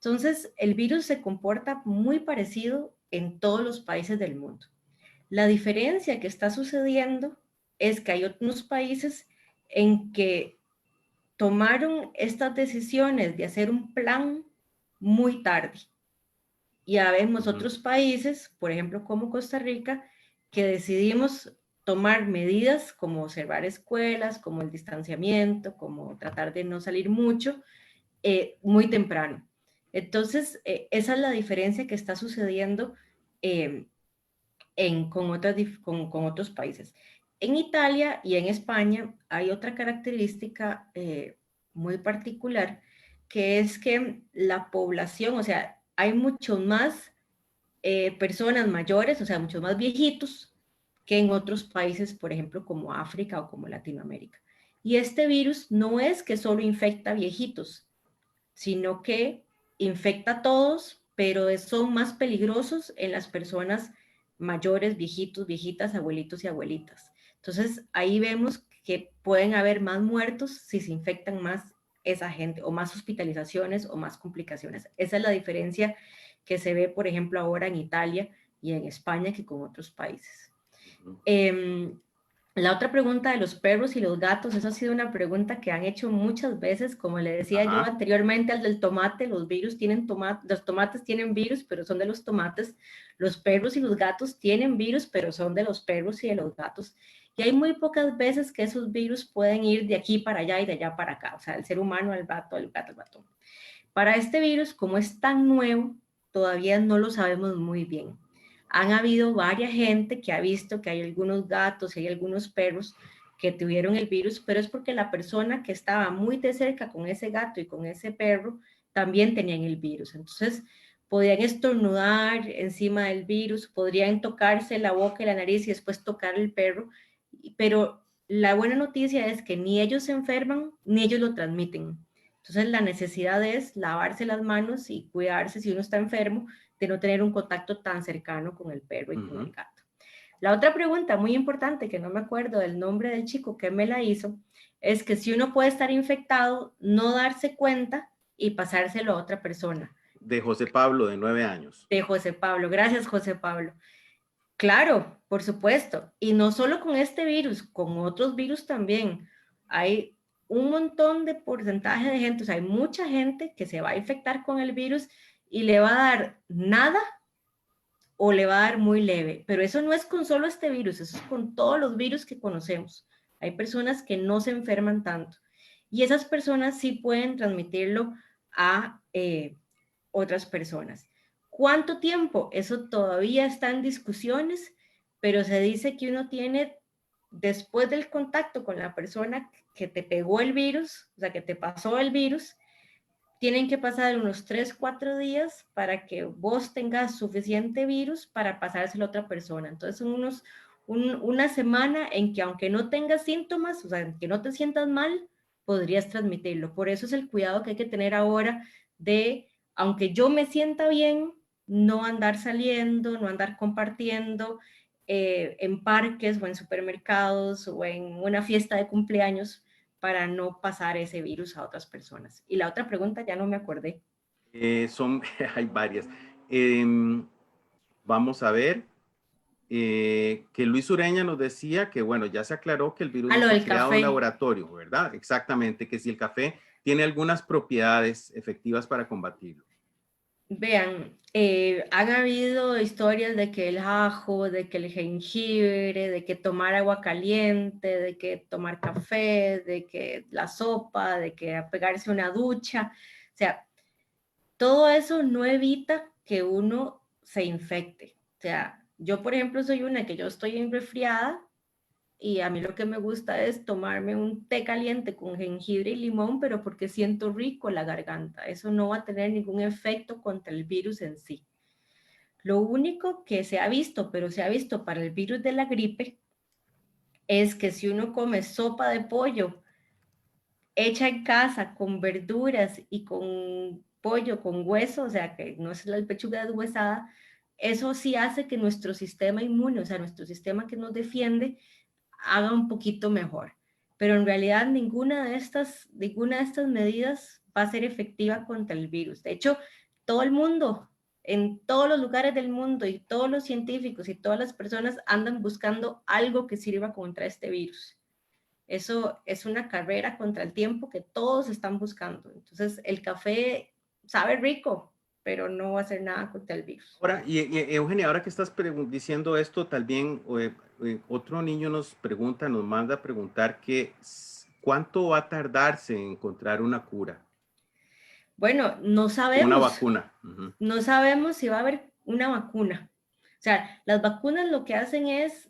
Entonces, el virus se comporta muy parecido en todos los países del mundo. La diferencia que está sucediendo es que hay otros países en que tomaron estas decisiones de hacer un plan muy tarde. Y habemos otros países, por ejemplo, como Costa Rica, que decidimos tomar medidas como cerrar escuelas, como el distanciamiento, como tratar de no salir mucho, muy temprano. Entonces, esa es la diferencia que está sucediendo con otros países. En Italia y en España hay otra característica muy particular, que es que la población, o sea, hay mucho más personas mayores, o sea, muchos más viejitos que en otros países, por ejemplo, como África o como Latinoamérica. Y este virus no es que solo infecta a viejitos, sino que infecta a todos, pero son más peligrosos en las personas mayores, viejitos, viejitas, abuelitos y abuelitas. Entonces, ahí vemos que pueden haber más muertos si se infectan más esa gente, o más hospitalizaciones o más complicaciones. Esa es la diferencia que se ve, por ejemplo, ahora en Italia y en España que con otros países. La otra pregunta de los perros y los gatos, esa ha sido una pregunta que han hecho muchas veces, como le decía yo anteriormente al del tomate, los tomates tienen virus, pero son de los tomates, los perros y los gatos tienen virus, pero son de los perros y de los gatos, y hay muy pocas veces que esos virus pueden ir de aquí para allá y de allá para acá, o sea, el ser humano al gato, el gato al gato. Para este virus, como es tan nuevo, todavía no lo sabemos muy bien. Han habido varias gente que ha visto que hay algunos gatos y hay algunos perros que tuvieron el virus, pero es porque la persona que estaba muy de cerca con ese gato y con ese perro también tenían el virus. Entonces, podían estornudar encima del virus, podrían tocarse la boca y la nariz y después tocar el perro, pero la buena noticia es que ni ellos se enferman ni ellos lo transmiten. Entonces, la necesidad es lavarse las manos y cuidarse si uno está enfermo, de no tener un contacto tan cercano con el perro y con el gato. La otra pregunta muy importante, que no me acuerdo del nombre del chico que me la hizo, es que si uno puede estar infectado, no darse cuenta y pasárselo a otra persona. De José Pablo, de 9 años. De José Pablo. Gracias, José Pablo. Claro, por supuesto. Y no solo con este virus, con otros virus también. Hay un montón de porcentaje de gente, o sea, hay mucha gente que se va a infectar con el virus y le va a dar nada o le va a dar muy leve. Pero eso no es con solo este virus, eso es con todos los virus que conocemos. Hay personas que no se enferman tanto. Y esas personas sí pueden transmitirlo a otras personas. ¿Cuánto tiempo? Eso todavía está en discusiones, pero se dice que uno tiene, después del contacto con la persona que te pegó el virus, o sea, que te pasó el virus, tienen que pasar unos 3, 4 días para que vos tengas suficiente virus para pasárselo a otra persona. Entonces, son una semana en que aunque no tengas síntomas, o sea, en que no te sientas mal, podrías transmitirlo. Por eso es el cuidado que hay que tener ahora de, aunque yo me sienta bien, no andar saliendo, no andar compartiendo en parques o en supermercados o en una fiesta de cumpleaños, para no pasar ese virus a otras personas. Y la otra pregunta ya no me acordé. Hay varias. Vamos a ver. Que Luis Ureña nos decía que, bueno, ya se aclaró que el virus no fue creado en laboratorio, ¿verdad? Exactamente, que si el café tiene algunas propiedades efectivas para combatirlo. Vean, han habido historias de que el ajo, de que el jengibre, de que tomar agua caliente, de que tomar café, de que la sopa, de que pegarse una ducha, o sea, todo eso no evita que uno se infecte. O sea, yo, por ejemplo, soy una que yo estoy resfriada y a mí lo que me gusta es tomarme un té caliente con jengibre y limón, pero porque siento rico la garganta. Eso no va a tener ningún efecto contra el virus en sí. Lo único que se ha visto, pero se ha visto para el virus de la gripe, es que si uno come sopa de pollo hecha en casa con verduras y con pollo con hueso, o sea, que no es la pechuga deshuesada, eso sí hace que nuestro sistema inmune, o sea, nuestro sistema que nos defiende, haga un poquito mejor. Pero en realidad ninguna de estas medidas va a ser efectiva contra el virus. De hecho, todo el mundo, en todos los lugares del mundo y todos los científicos y todas las personas andan buscando algo que sirva contra este virus. Eso es una carrera contra el tiempo que todos están buscando. Entonces, el café sabe rico, pero no va a hacer nada contra el virus. Ahora, Eugenia, ahora que estás diciendo esto, también otro niño nos manda a preguntar que ¿cuánto va a tardarse en encontrar una cura? Bueno, no sabemos. Una vacuna. No sabemos si va a haber una vacuna. O sea, las vacunas lo que hacen es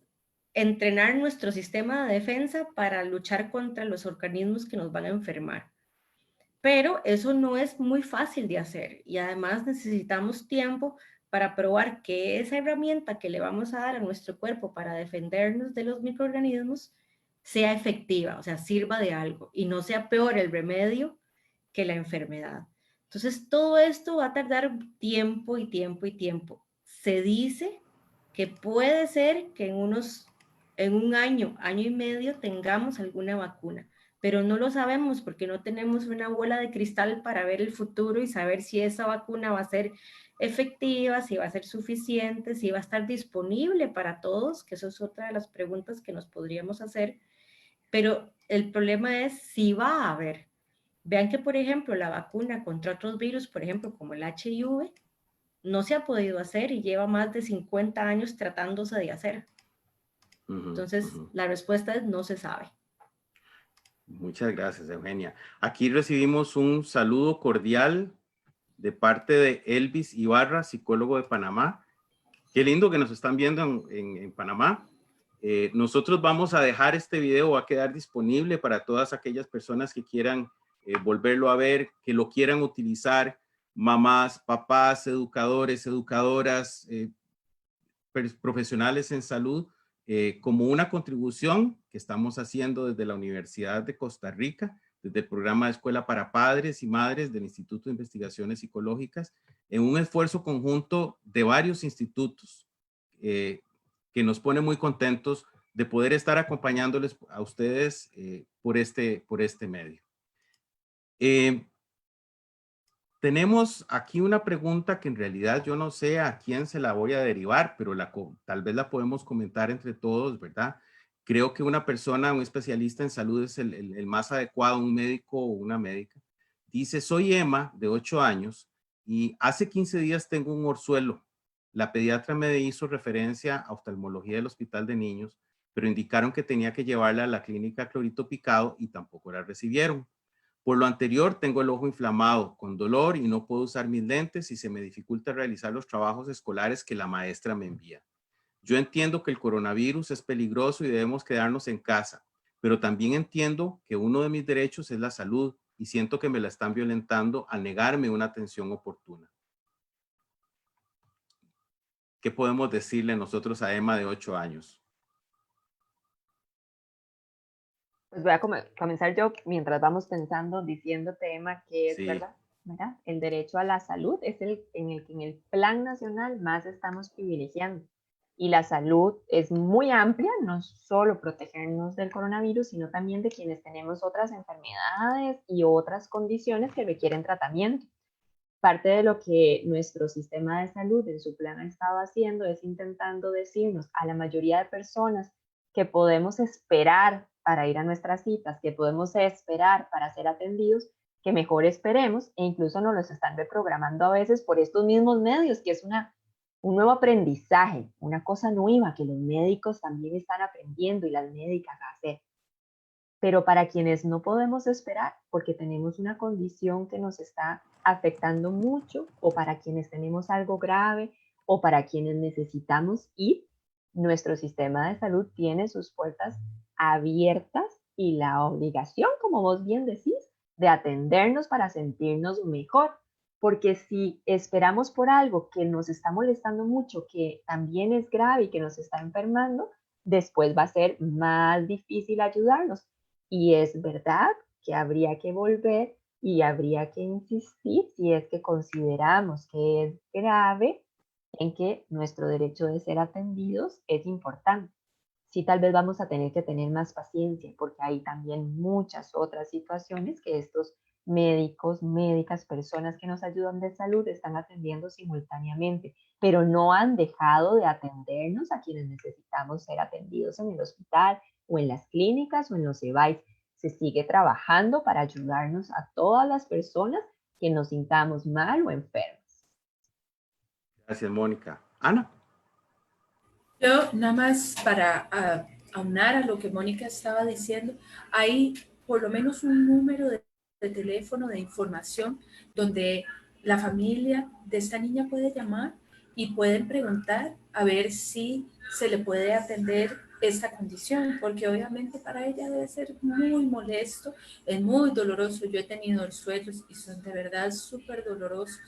entrenar nuestro sistema de defensa para luchar contra los organismos que nos van a enfermar. Pero eso no es muy fácil de hacer y además necesitamos tiempo para probar que esa herramienta que le vamos a dar a nuestro cuerpo para defendernos de los microorganismos sea efectiva, o sea, sirva de algo y no sea peor el remedio que la enfermedad. Entonces, todo esto va a tardar tiempo y tiempo y tiempo. Se dice que puede ser que en un año, año y medio, tengamos alguna vacuna, pero no lo sabemos porque no tenemos una bola de cristal para ver el futuro y saber si esa vacuna va a ser efectiva, si va a ser suficiente, si va a estar disponible para todos, que eso es otra de las preguntas que nos podríamos hacer, pero el problema es si va a haber. Vean que, por ejemplo, la vacuna contra otros virus, por ejemplo, como el HIV, no se ha podido hacer y lleva más de 50 años tratándose de hacer. Entonces, la respuesta es no se sabe. Muchas gracias, Eugenia. Aquí recibimos un saludo cordial de parte de Elvis Ibarra, psicólogo de Panamá. Qué lindo que nos están viendo en Panamá. Nosotros vamos a dejar este video, va a quedar disponible para todas aquellas personas que quieran volverlo a ver, que lo quieran utilizar, mamás, papás, educadores, educadoras, profesionales en salud, como una contribución que estamos haciendo desde la Universidad de Costa Rica, desde el programa de Escuela para Padres y Madres del Instituto de Investigaciones Psicológicas, en un esfuerzo conjunto de varios institutos que nos pone muy contentos de poder estar acompañándoles a ustedes por este medio. Tenemos aquí una pregunta que en realidad yo no sé a quién se la voy a derivar, pero tal vez la podemos comentar entre todos, ¿verdad? Creo que una persona, un especialista en salud es el más adecuado, un médico o una médica. Dice, soy Emma, de 8 años, y hace 15 días tengo un orzuelo. La pediatra me hizo referencia a oftalmología del Hospital de Niños, pero indicaron que tenía que llevarla a la clínica Clorito Picado y tampoco la recibieron. Por lo anterior, tengo el ojo inflamado, con dolor y no puedo usar mis lentes y se me dificulta realizar los trabajos escolares que la maestra me envía. Yo entiendo que el coronavirus es peligroso y debemos quedarnos en casa, pero también entiendo que uno de mis derechos es la salud y siento que me la están violentando al negarme una atención oportuna. ¿Qué podemos decirle nosotros a Emma de 8 años? Pues voy a comenzar yo mientras vamos pensando, diciéndote, Emma, que es Sí. ¿verdad? El derecho a la salud es el que en el plan nacional más estamos privilegiando. Y la salud es muy amplia, no solo protegernos del coronavirus, sino también de quienes tenemos otras enfermedades y otras condiciones que requieren tratamiento. Parte de lo que nuestro sistema de salud en su plan ha estado haciendo es intentando decirnos a la mayoría de personas que podemos esperar para ir a nuestras citas, que podemos esperar para ser atendidos, que mejor esperemos, e incluso nos los están reprogramando a veces por estos mismos medios, que es un nuevo aprendizaje, una cosa nueva que los médicos también están aprendiendo y las médicas a hacer. Pero para quienes no podemos esperar porque tenemos una condición que nos está afectando mucho, o para quienes tenemos algo grave, o para quienes necesitamos ir, nuestro sistema de salud tiene sus puertas abiertas y la obligación, como vos bien decís, de atendernos para sentirnos mejor. Porque si esperamos por algo que nos está molestando mucho, que también es grave y que nos está enfermando, después va a ser más difícil ayudarnos. Y es verdad que habría que volver y habría que insistir si es que consideramos que es grave, en que nuestro derecho de ser atendidos es importante. Sí, tal vez vamos a tener que tener más paciencia porque hay también muchas otras situaciones que estos médicos, médicas, personas que nos ayudan de salud están atendiendo simultáneamente, pero no han dejado de atendernos a quienes necesitamos ser atendidos en el hospital o en las clínicas o en los EVAIS. Se sigue trabajando para ayudarnos a todas las personas que nos sintamos mal o enfermos. Gracias, Mónica. Ana. Yo nada más para aunar a lo que Mónica estaba diciendo, hay por lo menos un número de teléfono de información donde la familia de esta niña puede llamar y pueden preguntar a ver si se le puede atender esta condición, porque obviamente para ella debe ser muy molesto, es muy doloroso. Yo he tenido suelos y son de verdad súper dolorosos.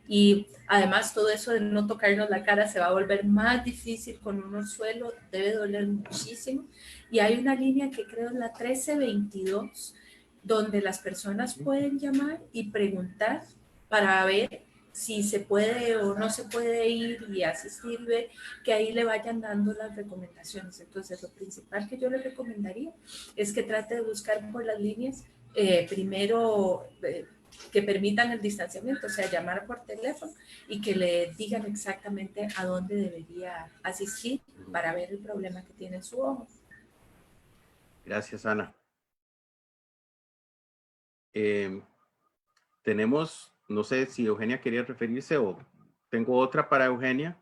Y además todo eso de no tocarnos la cara se va a volver más difícil con un orzuelo, debe doler muchísimo. Y hay una línea que creo es la 1322, donde las personas pueden llamar y preguntar para ver si se puede o no se puede ir y asistir, y ver que ahí le vayan dando las recomendaciones. Entonces, lo principal que yo le recomendaría es que trate de buscar por las líneas, primero, que permitan el distanciamiento, o sea, llamar por teléfono y que le digan exactamente a dónde debería asistir para ver el problema que tiene en su ojo. Gracias, Ana. Tenemos, no sé si Eugenia quería referirse o tengo otra para Eugenia.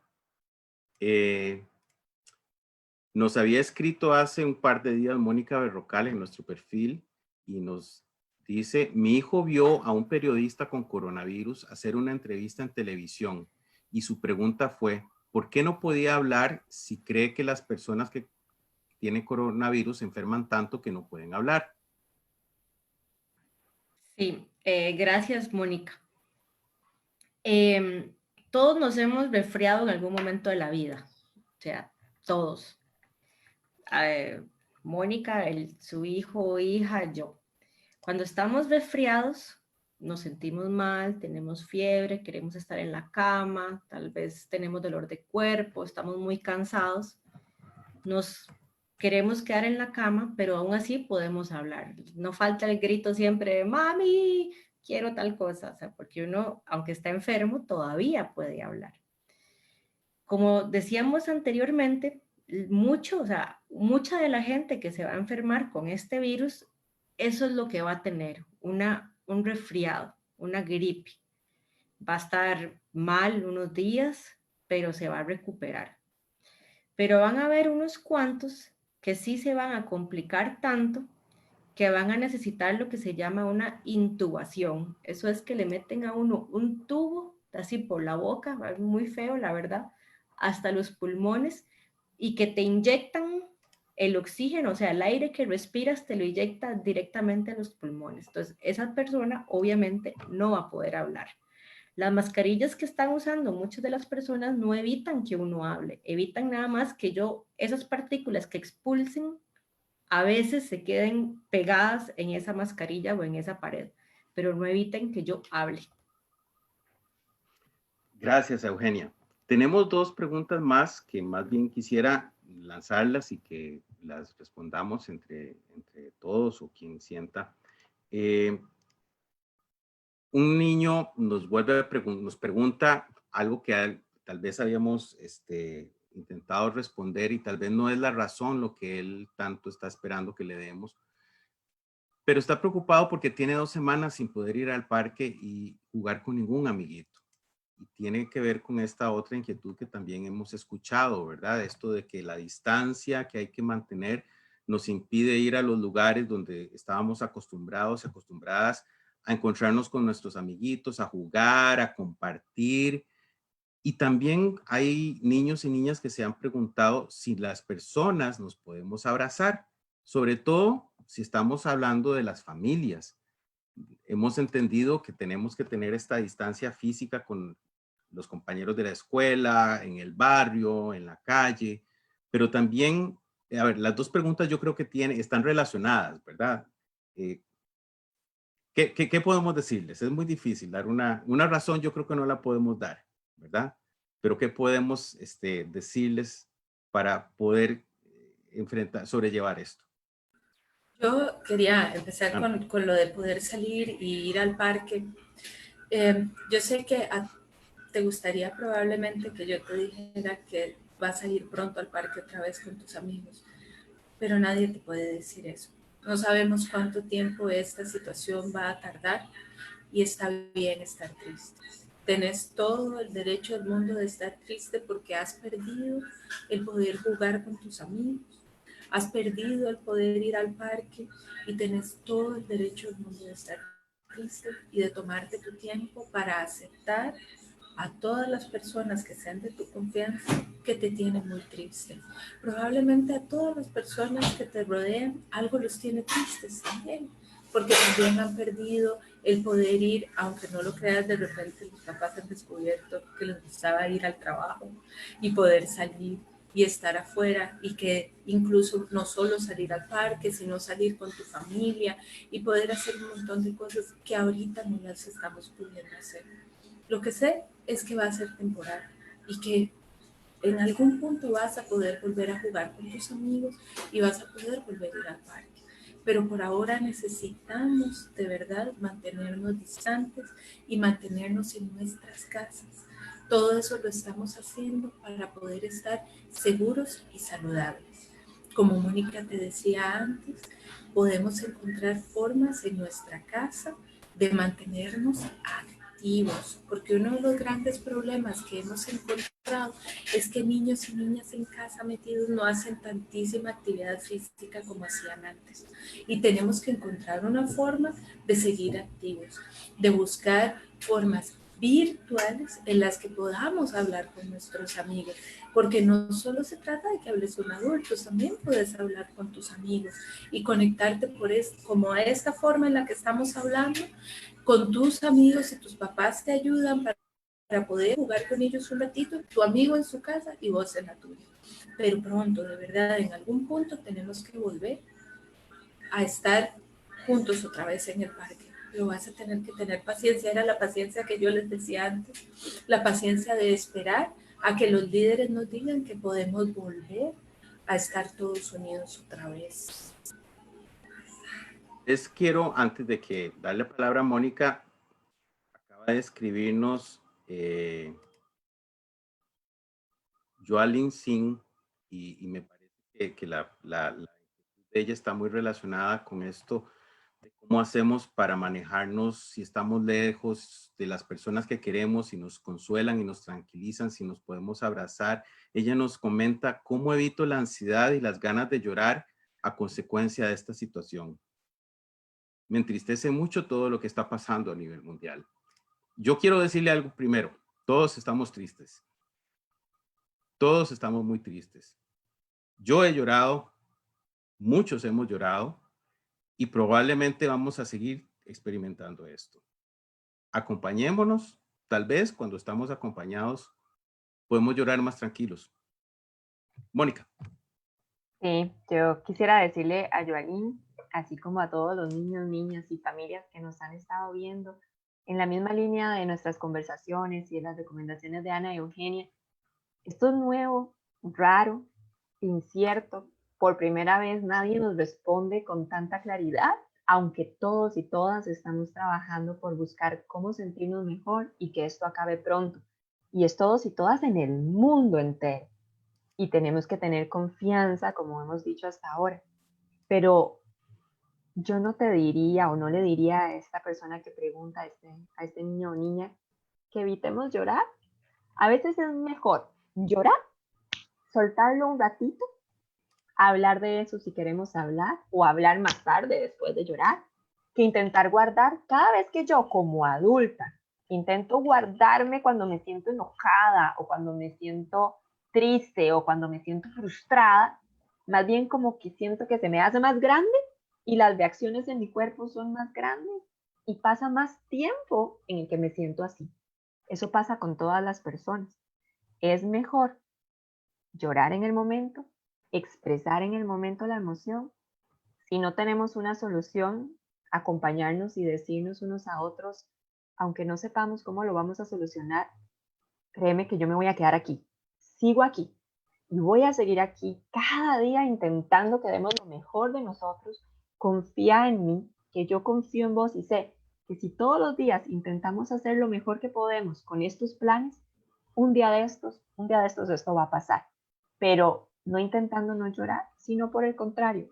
Nos había escrito hace un par de días Mónica Berrocal en nuestro perfil y nos dice: mi hijo vio a un periodista con coronavirus hacer una entrevista en televisión y su pregunta fue: ¿por qué no podía hablar si cree que las personas que tienen coronavirus se enferman tanto que no pueden hablar? Sí, gracias, Mónica. Todos nos hemos resfriado en algún momento de la vida, o sea, todos. Mónica, su hijo o hija, yo. Cuando estamos resfriados, nos sentimos mal, tenemos fiebre, queremos estar en la cama, tal vez tenemos dolor de cuerpo, estamos muy cansados, nos queremos quedar en la cama, pero aún así podemos hablar. No falta el grito siempre de mami, quiero tal cosa, o sea, porque uno, aunque está enfermo, todavía puede hablar. Como decíamos anteriormente, mucho, o sea, mucha de la gente que se va a enfermar con este virus, eso es lo que va a tener, un resfriado, una gripe. Va a estar mal unos días, pero se va a recuperar. Pero van a haber unos cuantos que sí se van a complicar tanto que van a necesitar lo que se llama una intubación. Eso es que le meten a uno un tubo así por la boca, es muy feo, la verdad, hasta los pulmones, y que te inyectan el oxígeno, o sea, el aire que respiras te lo inyecta directamente a los pulmones. Entonces, esa persona obviamente no va a poder hablar. Las mascarillas que están usando muchas de las personas no evitan que uno hable, evitan nada más que esas partículas que expulsen a veces se queden pegadas en esa mascarilla o en esa pared, pero no eviten que yo hable. Gracias, Eugenia. Tenemos dos preguntas más que más bien quisiera lanzarlas y que las respondamos entre todos o quien sienta. Un niño nos nos pregunta algo que tal vez habíamos intentado responder y tal vez no es la razón lo que él tanto está esperando que le demos, pero está preocupado porque tiene 2 semanas sin poder ir al parque y jugar con ningún amiguito. Y tiene que ver con esta otra inquietud que también hemos escuchado, ¿verdad? Esto de que la distancia que hay que mantener nos impide ir a los lugares donde estábamos acostumbrados y acostumbradas a encontrarnos con nuestros amiguitos, a jugar, a compartir. Y también hay niños y niñas que se han preguntado si las personas nos podemos abrazar, sobre todo si estamos hablando de las familias. Hemos entendido que tenemos que tener esta distancia física con los compañeros de la escuela, en el barrio, en la calle, pero también, a ver, las dos preguntas yo creo que están relacionadas, ¿verdad? ¿Qué podemos decirles? Es muy difícil dar una razón, yo creo que no la podemos dar, ¿verdad? Pero ¿qué podemos decirles para poder sobrellevar esto? Yo quería empezar con lo de poder salir y ir al parque. Yo sé que te gustaría probablemente que yo te dijera que vas a ir pronto al parque otra vez con tus amigos, pero nadie te puede decir eso. No sabemos cuánto tiempo esta situación va a tardar y está bien estar triste. Tenés todo el derecho del mundo de estar triste porque has perdido el poder jugar con tus amigos, has perdido el poder ir al parque y tenés todo el derecho del mundo de estar triste y de tomarte tu tiempo para aceptar a todas las personas que sean de tu confianza que te tienen muy triste. Probablemente a todas las personas que te rodean algo los tiene tristes también, porque también han perdido el poder ir, aunque no lo creas, de repente los papás han descubierto que les gustaba ir al trabajo y poder salir y estar afuera y que incluso no solo salir al parque, sino salir con tu familia y poder hacer un montón de cosas que ahorita no las estamos pudiendo hacer. Lo que sé es que va a ser temporal y que en algún punto vas a poder volver a jugar con tus amigos y vas a poder volver a ir al parque. Pero por ahora necesitamos de verdad mantenernos distantes y mantenernos en nuestras casas. Todo eso lo estamos haciendo para poder estar seguros y saludables. Como Mónica te decía antes, podemos encontrar formas en nuestra casa de mantenernos activos, porque uno de los grandes problemas que hemos encontrado es que niños y niñas en casa metidos no hacen tantísima actividad física como hacían antes. Y tenemos que encontrar una forma de seguir activos, de buscar formas virtuales en las que podamos hablar con nuestros amigos, porque no solo se trata de que hables con adultos, también puedes hablar con tus amigos y conectarte como a esta forma en la que estamos hablando con tus amigos y tus papás te ayudan para poder jugar con ellos un ratito, tu amigo en su casa y vos en la tuya. Pero pronto, de verdad, en algún punto tenemos que volver a estar juntos otra vez en el parque. Pero vas a tener que tener paciencia, era la paciencia que yo les decía antes, la paciencia de esperar a que los líderes nos digan que podemos volver a estar todos unidos otra vez. Quiero, antes de que darle la palabra a Mónica, acaba de escribirnos Joalin Singh y me parece que la de ella está muy relacionada con esto de cómo hacemos para manejarnos si estamos lejos de las personas que queremos, si nos consuelan y nos tranquilizan, si nos podemos abrazar. Ella nos comenta cómo evito la ansiedad y las ganas de llorar a consecuencia de esta situación. Me entristece mucho todo lo que está pasando a nivel mundial. Yo quiero decirle algo primero. Todos estamos tristes. Todos estamos muy tristes. Yo he llorado, muchos hemos llorado y probablemente vamos a seguir experimentando esto. Acompañémonos. Tal vez cuando estamos acompañados podemos llorar más tranquilos. Mónica. Sí, yo quisiera decirle a Joaquín, así como a todos los niños, niñas y familias que nos han estado viendo, en la misma línea de nuestras conversaciones y de las recomendaciones de Ana y Eugenia, esto es nuevo, raro, incierto. Por primera vez nadie nos responde con tanta claridad, aunque todos y todas estamos trabajando por buscar cómo sentirnos mejor y que esto acabe pronto. Y es todos y todas en el mundo entero. Y tenemos que tener confianza, como hemos dicho hasta ahora. Pero yo no te diría o no le diría a esta persona que pregunta, a este niño o niña, que evitemos llorar. A veces es mejor llorar, soltarlo un ratito, hablar de eso si queremos hablar o hablar más tarde después de llorar, que intentar guardar. Cada vez que yo como adulta intento guardarme cuando me siento enojada o cuando me siento triste o cuando me siento frustrada, más bien como que siento que se me hace más grande y las reacciones en mi cuerpo son más grandes y pasa más tiempo en el que me siento así. Eso pasa con todas las personas. Es mejor llorar en el momento, expresar en el momento la emoción. Si no tenemos una solución, acompañarnos y decirnos unos a otros, aunque no sepamos cómo lo vamos a solucionar, créeme que yo me voy a quedar aquí. Sigo aquí y voy a seguir aquí cada día intentando que demos lo mejor de nosotros confía en mí, que yo confío en vos y sé que si todos los días intentamos hacer lo mejor que podemos con estos planes, un día de estos esto va a pasar. Pero no intentando no llorar, sino por el contrario.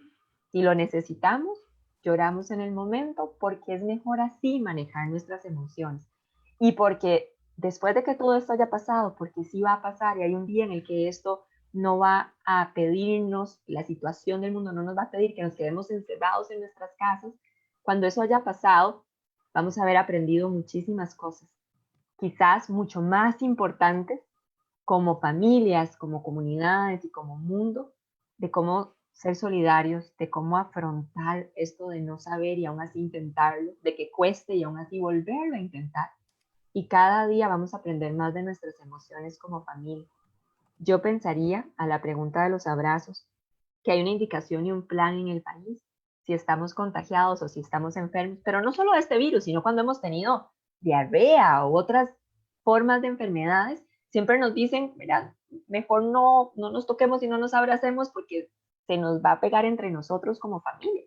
Si lo necesitamos, lloramos en el momento porque es mejor así manejar nuestras emociones. Y porque después de que todo esto haya pasado, porque sí va a pasar y hay un día en el que esto no va a pedirnos, la situación del mundo no nos va a pedir que nos quedemos encerrados en nuestras casas, cuando eso haya pasado, vamos a haber aprendido muchísimas cosas, quizás mucho más importantes como familias, como comunidades y como mundo, de cómo ser solidarios, de cómo afrontar esto de no saber y aún así intentarlo, de que cueste y aún así volverlo a intentar. Y cada día vamos a aprender más de nuestras emociones como familia. Yo pensaría, a la pregunta de los abrazos, que hay una indicación y un plan en el país, si estamos contagiados o si estamos enfermos, pero no solo de este virus, sino cuando hemos tenido diarrea u otras formas de enfermedades, siempre nos dicen, ¿verdad? Mejor no nos toquemos y no nos abracemos porque se nos va a pegar entre nosotros como familia.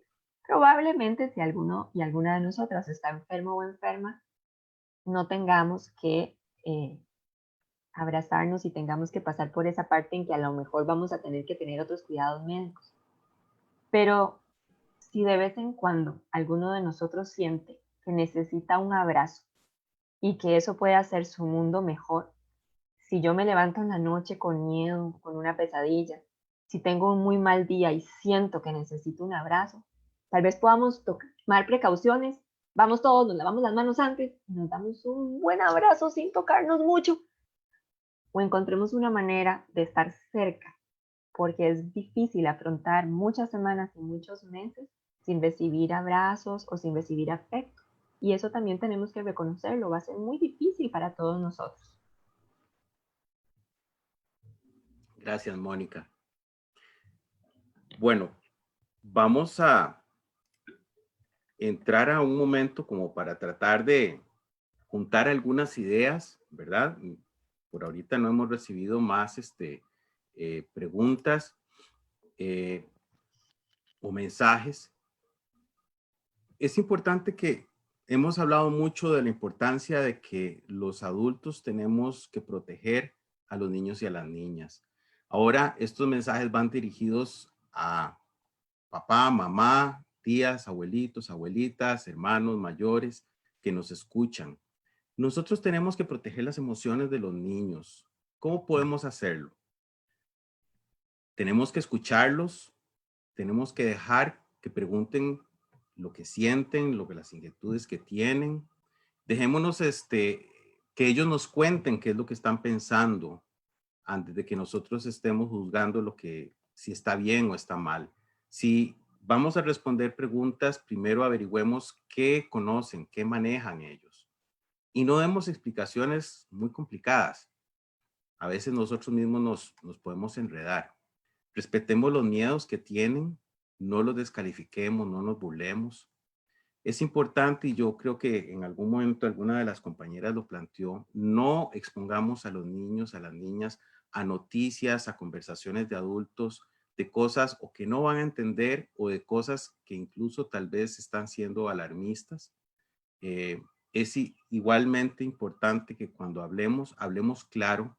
Probablemente si alguno y alguna de nosotras está enfermo o enferma, no tengamos que abrazarnos y tengamos que pasar por esa parte en que a lo mejor vamos a tener que tener otros cuidados médicos. Pero si de vez en cuando alguno de nosotros siente que necesita un abrazo y que eso puede hacer su mundo mejor, si yo me levanto en la noche con miedo, con una pesadilla, si tengo un muy mal día y siento que necesito un abrazo, tal vez podamos tomar precauciones, vamos todos, nos lavamos las manos antes y nos damos un buen abrazo sin tocarnos mucho, o encontremos una manera de estar cerca, porque es difícil afrontar muchas semanas y muchos meses sin recibir abrazos o sin recibir afecto. Y eso también tenemos que reconocerlo, va a ser muy difícil para todos nosotros. Gracias, Mónica. Bueno, vamos a entrar a un momento como para tratar de juntar algunas ideas, ¿verdad? Por ahorita no hemos recibido más preguntas o mensajes. Es importante que hemos hablado mucho de la importancia de que los adultos tenemos que proteger a los niños y a las niñas. Ahora estos mensajes van dirigidos a papá, mamá, tías, abuelitos, abuelitas, hermanos mayores que nos escuchan. Nosotros tenemos que proteger las emociones de los niños. ¿Cómo podemos hacerlo? Tenemos que escucharlos, tenemos que dejar que pregunten lo que sienten, las inquietudes que tienen. Dejémonos que ellos nos cuenten qué es lo que están pensando antes de que nosotros estemos juzgando si está bien o está mal. Si vamos a responder preguntas, primero averigüemos qué conocen, qué manejan ellos. Y no demos explicaciones muy complicadas. A veces nosotros mismos nos podemos enredar. Respetemos los miedos que tienen, no los descalifiquemos, no nos burlemos. Es importante, y yo creo que en algún momento alguna de las compañeras lo planteó, no expongamos a los niños, a las niñas, a noticias, a conversaciones de adultos, de cosas o que no van a entender o de cosas que incluso tal vez están siendo alarmistas. Es igualmente importante que cuando hablemos claro,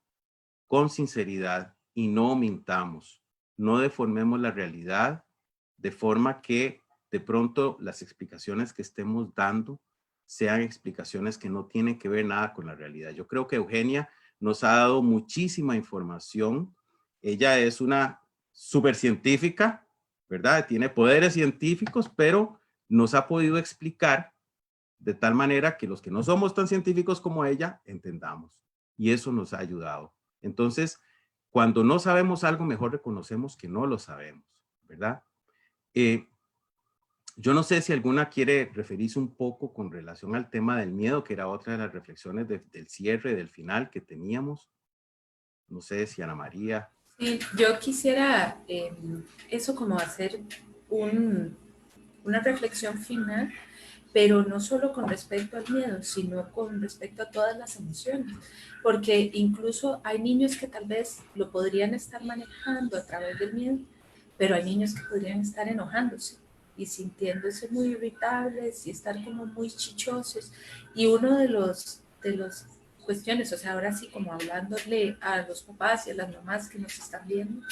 con sinceridad y no mintamos. No deformemos la realidad de forma que de pronto las explicaciones que estemos dando sean explicaciones que no tienen que ver nada con la realidad. Yo creo que Eugenia nos ha dado muchísima información. Ella es una súper científica, ¿verdad? Tiene poderes científicos, pero nos ha podido explicar de tal manera que los que no somos tan científicos como ella entendamos. Y eso nos ha ayudado. Entonces, cuando no sabemos algo, mejor reconocemos que no lo sabemos, ¿verdad? Yo no sé si alguna quiere referirse un poco con relación al tema del miedo, que era otra de las reflexiones del cierre, del final que teníamos. No sé si Ana María. Sí, yo quisiera eso como hacer una reflexión final, pero no solo con respecto al miedo, sino con respecto a todas las emociones, porque incluso hay niños que tal vez lo podrían estar manejando a través del miedo, pero hay niños que podrían estar enojándose. y sintiéndose muy irritables y estar como muy chichosos. Y uno de los cuestiones, o sea, ahora sí como hablándole a los papás y a las mamás que nos están viendo,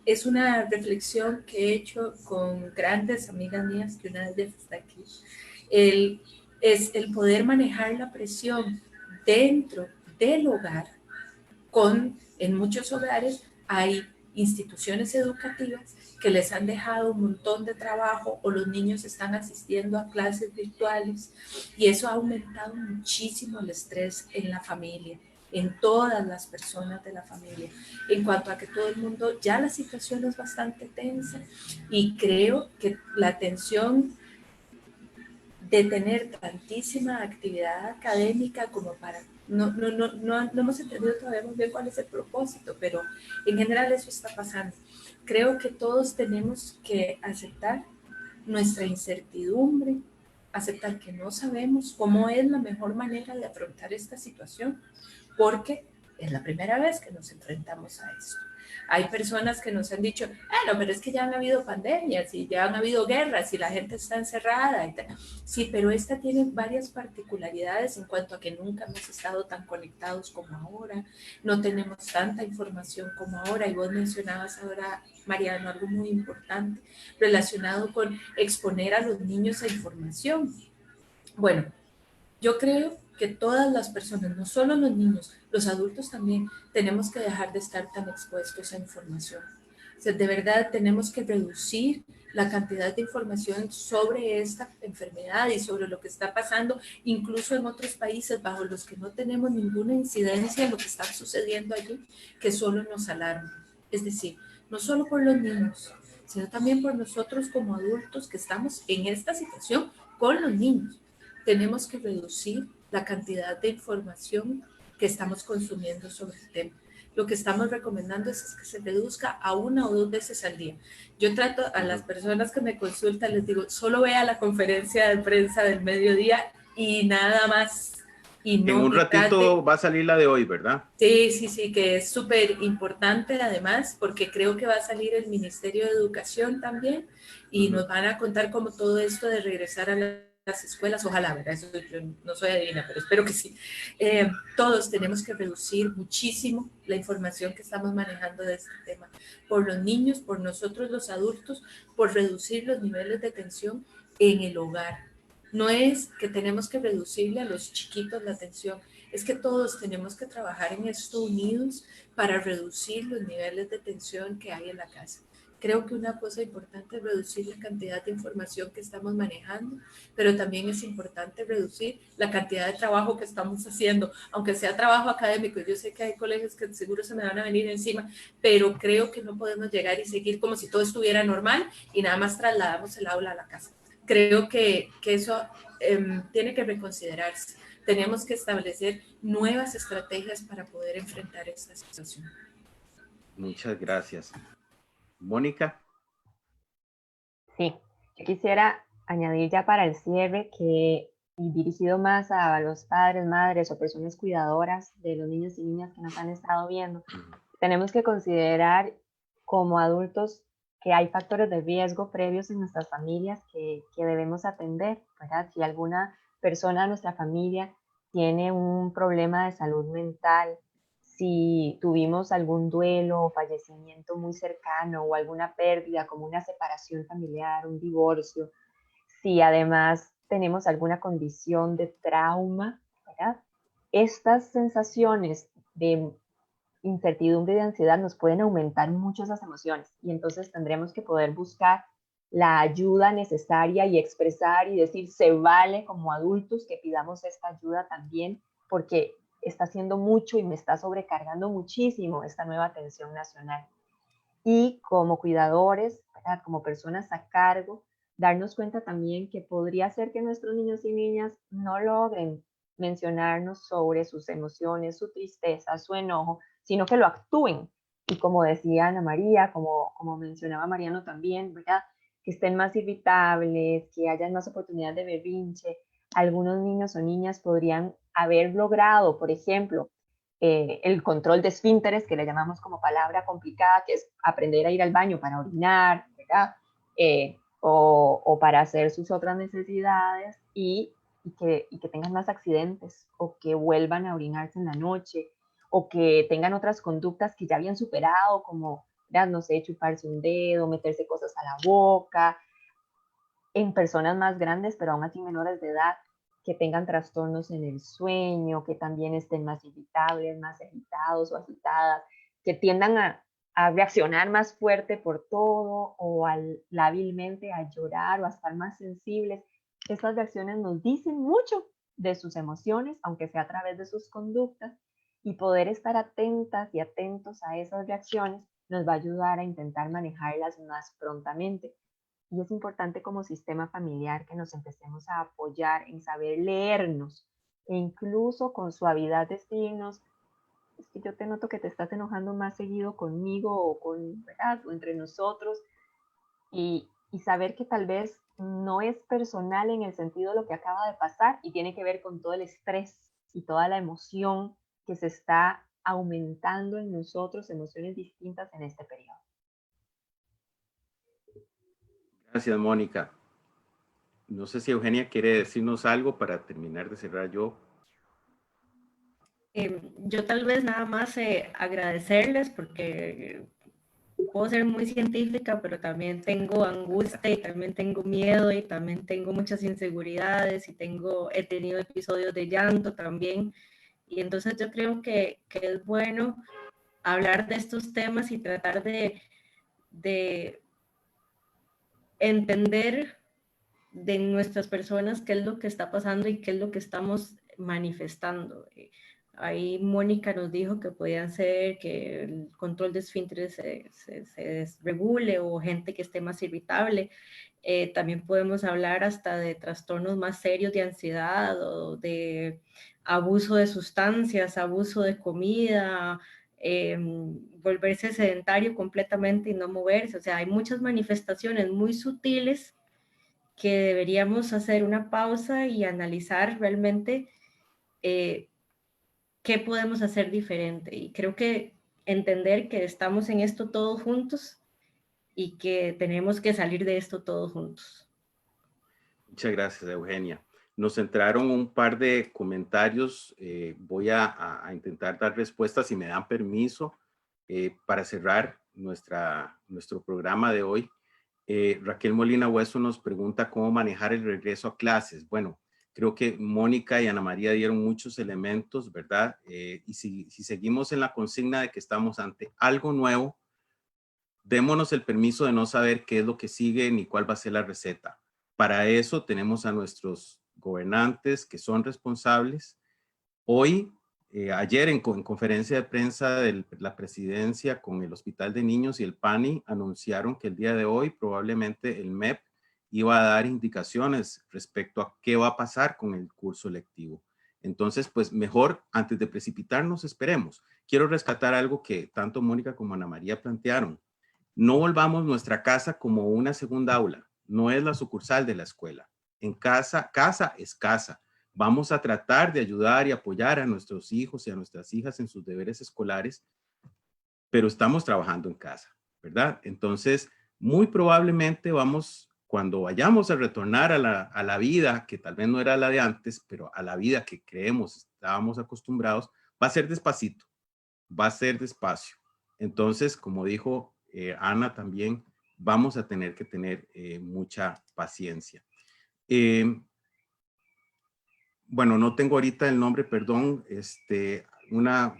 es una reflexión que he hecho con grandes amigas mías, que una de ellas está aquí, es el poder manejar la presión dentro del hogar. En muchos hogares hay instituciones educativas que les han dejado un montón de trabajo o los niños están asistiendo a clases virtuales y eso ha aumentado muchísimo el estrés en la familia, en todas las personas de la familia, en cuanto a que todo el mundo, ya la situación es bastante tensa y creo que la tensión de tener tantísima actividad académica como para, no hemos entendido todavía muy bien cuál es el propósito, pero en general eso está pasando. Creo que todos tenemos que aceptar nuestra incertidumbre, aceptar que no sabemos cómo es la mejor manera de afrontar esta situación, porque es la primera vez que nos enfrentamos a esto. Hay personas que nos han dicho, bueno, pero es que ya han habido pandemias y ya han habido guerras y la gente está encerrada. Y sí, pero esta tiene varias particularidades en cuanto a que nunca hemos estado tan conectados como ahora, no tenemos tanta información como ahora. Y vos mencionabas ahora, Mariano, algo muy importante relacionado con exponer a los niños a información. Bueno, yo creo que todas las personas, no solo los niños, los adultos también, tenemos que dejar de estar tan expuestos a información. O sea, de verdad tenemos que reducir la cantidad de información sobre esta enfermedad y sobre lo que está pasando, incluso en otros países bajo los que no tenemos ninguna incidencia en lo que está sucediendo allí, que solo nos alarma. Es decir, no solo por los niños, sino también por nosotros como adultos que estamos en esta situación con los niños. Tenemos que reducir la cantidad de información que estamos consumiendo sobre el tema. Lo que estamos recomendando es que se reduzca a 1 o 2 veces al día. Yo trato a las personas que me consultan, les digo, solo vea la conferencia de prensa del mediodía y nada más. Y no, en un ratito va a salir la de hoy, ¿verdad? Sí, que es súper importante además, porque creo que va a salir el Ministerio de Educación también y nos van a contar como todo esto de regresar a las escuelas, ojalá, ¿verdad? Eso, yo no soy adivina, pero espero que sí. Todos tenemos que reducir muchísimo la información que estamos manejando de este tema, por los niños, por nosotros los adultos, por reducir los niveles de tensión en el hogar. No es que tenemos que reducirle a los chiquitos la tensión, es que todos tenemos que trabajar en esto unidos para reducir los niveles de tensión que hay en la casa. Creo que una cosa importante es reducir la cantidad de información que estamos manejando, pero también es importante reducir la cantidad de trabajo que estamos haciendo, aunque sea trabajo académico. Yo sé que hay colegios que seguro se me van a venir encima, pero creo que no podemos llegar y seguir como si todo estuviera normal y nada más trasladamos el aula a la casa. Creo que eso tiene que reconsiderarse. Tenemos que establecer nuevas estrategias para poder enfrentar esta situación. Muchas gracias. Mónica. Sí, yo quisiera añadir ya para el cierre que, y dirigido más a los padres, madres o personas cuidadoras de los niños y niñas que nos han estado viendo, tenemos que considerar como adultos que hay factores de riesgo previos en nuestras familias que debemos atender, ¿verdad? Si alguna persona de nuestra familia tiene un problema de salud mental, si tuvimos algún duelo o fallecimiento muy cercano o alguna pérdida como una separación familiar, un divorcio, si además tenemos alguna condición de trauma, ¿verdad? Estas sensaciones de incertidumbre y de ansiedad nos pueden aumentar mucho esas emociones y entonces tendremos que poder buscar la ayuda necesaria y expresar y decir, se vale como adultos que pidamos esta ayuda también, porque está haciendo mucho y me está sobrecargando muchísimo esta nueva atención nacional. Y como cuidadores, ¿verdad? Como personas a cargo, darnos cuenta también que podría ser que nuestros niños y niñas no logren mencionarnos sobre sus emociones, su tristeza, su enojo, sino que lo actúen. Y como decía Ana María, como mencionaba Mariano también, ¿verdad? Que estén más irritables, que hayan más oportunidad de berrinche. Algunos niños o niñas podrían haber logrado, por ejemplo, el control de esfínteres, que le llamamos como palabra complicada, que es aprender a ir al baño para orinar, ¿verdad? o para hacer sus otras necesidades y que tengan más accidentes o que vuelvan a orinarse en la noche o que tengan otras conductas que ya habían superado, como, no sé, chuparse un dedo, meterse cosas a la boca, en personas más grandes, pero aún así menores de edad, que tengan trastornos en el sueño, que también estén más irritables, más agitados o agitadas, que tiendan a reaccionar más fuerte por todo o lábilmente a llorar o a estar más sensibles. Estas reacciones nos dicen mucho de sus emociones, aunque sea a través de sus conductas, y poder estar atentas y atentos a esas reacciones nos va a ayudar a intentar manejarlas más prontamente. Y es importante como sistema familiar que nos empecemos a apoyar en saber leernos e incluso con suavidad decirnos, es que yo te noto que te estás enojando más seguido conmigo o con, ¿verdad? O entre nosotros, y saber que tal vez no es personal en el sentido de lo que acaba de pasar y tiene que ver con todo el estrés y toda la emoción que se está aumentando en nosotros, emociones distintas en este periodo. Gracias, Mónica. No sé si Eugenia quiere decirnos algo para terminar de cerrar yo. Yo tal vez nada más agradecerles porque puedo ser muy científica, pero también tengo angustia y también tengo miedo y también tengo muchas inseguridades y he tenido episodios de llanto también. Y entonces yo creo que es bueno hablar de estos temas y tratar de entender de nuestras personas qué es lo que está pasando y qué es lo que estamos manifestando. Ahí Mónica nos dijo que podían ser que el control de esfínteres se desregule o gente que esté más irritable. También podemos hablar hasta de trastornos más serios de ansiedad o de abuso de sustancias, abuso de comida, volverse sedentario completamente y no moverse. O sea, hay muchas manifestaciones muy sutiles que deberíamos hacer una pausa y analizar realmente qué podemos hacer diferente. Y creo que entender que estamos en esto todos juntos y que tenemos que salir de esto todos juntos. Muchas gracias, Eugenia. Nos entraron un par de comentarios. Voy a intentar dar respuestas, si me dan permiso, para cerrar nuestro programa de hoy. Raquel Molina Hueso nos pregunta cómo manejar el regreso a clases. Bueno, creo que Mónica y Ana María dieron muchos elementos, ¿verdad? Y si seguimos en la consigna de que estamos ante algo nuevo, démonos el permiso de no saber qué es lo que sigue ni cuál va a ser la receta. Para eso tenemos a nuestros gobernantes que son responsables. Hoy, ayer en conferencia de prensa de la presidencia con el Hospital de Niños y el PANI anunciaron que el día de hoy probablemente el MEP iba a dar indicaciones respecto a qué va a pasar con el curso lectivo. Entonces, pues mejor antes de precipitarnos esperemos. Quiero rescatar algo que tanto Mónica como Ana María plantearon. No volvamos nuestra casa como una segunda aula. No es la sucursal de la escuela. En casa, casa es casa. Vamos a tratar de ayudar y apoyar a nuestros hijos y a nuestras hijas en sus deberes escolares, pero estamos trabajando en casa, ¿verdad? Entonces, muy probablemente cuando vayamos a retornar a la vida, que tal vez no era la de antes, pero a la vida que creemos estábamos acostumbrados, va a ser despacito, va a ser despacio. Entonces, como dijo Ana también, vamos a tener que tener mucha paciencia. Bueno, no tengo ahorita el nombre, perdón. Una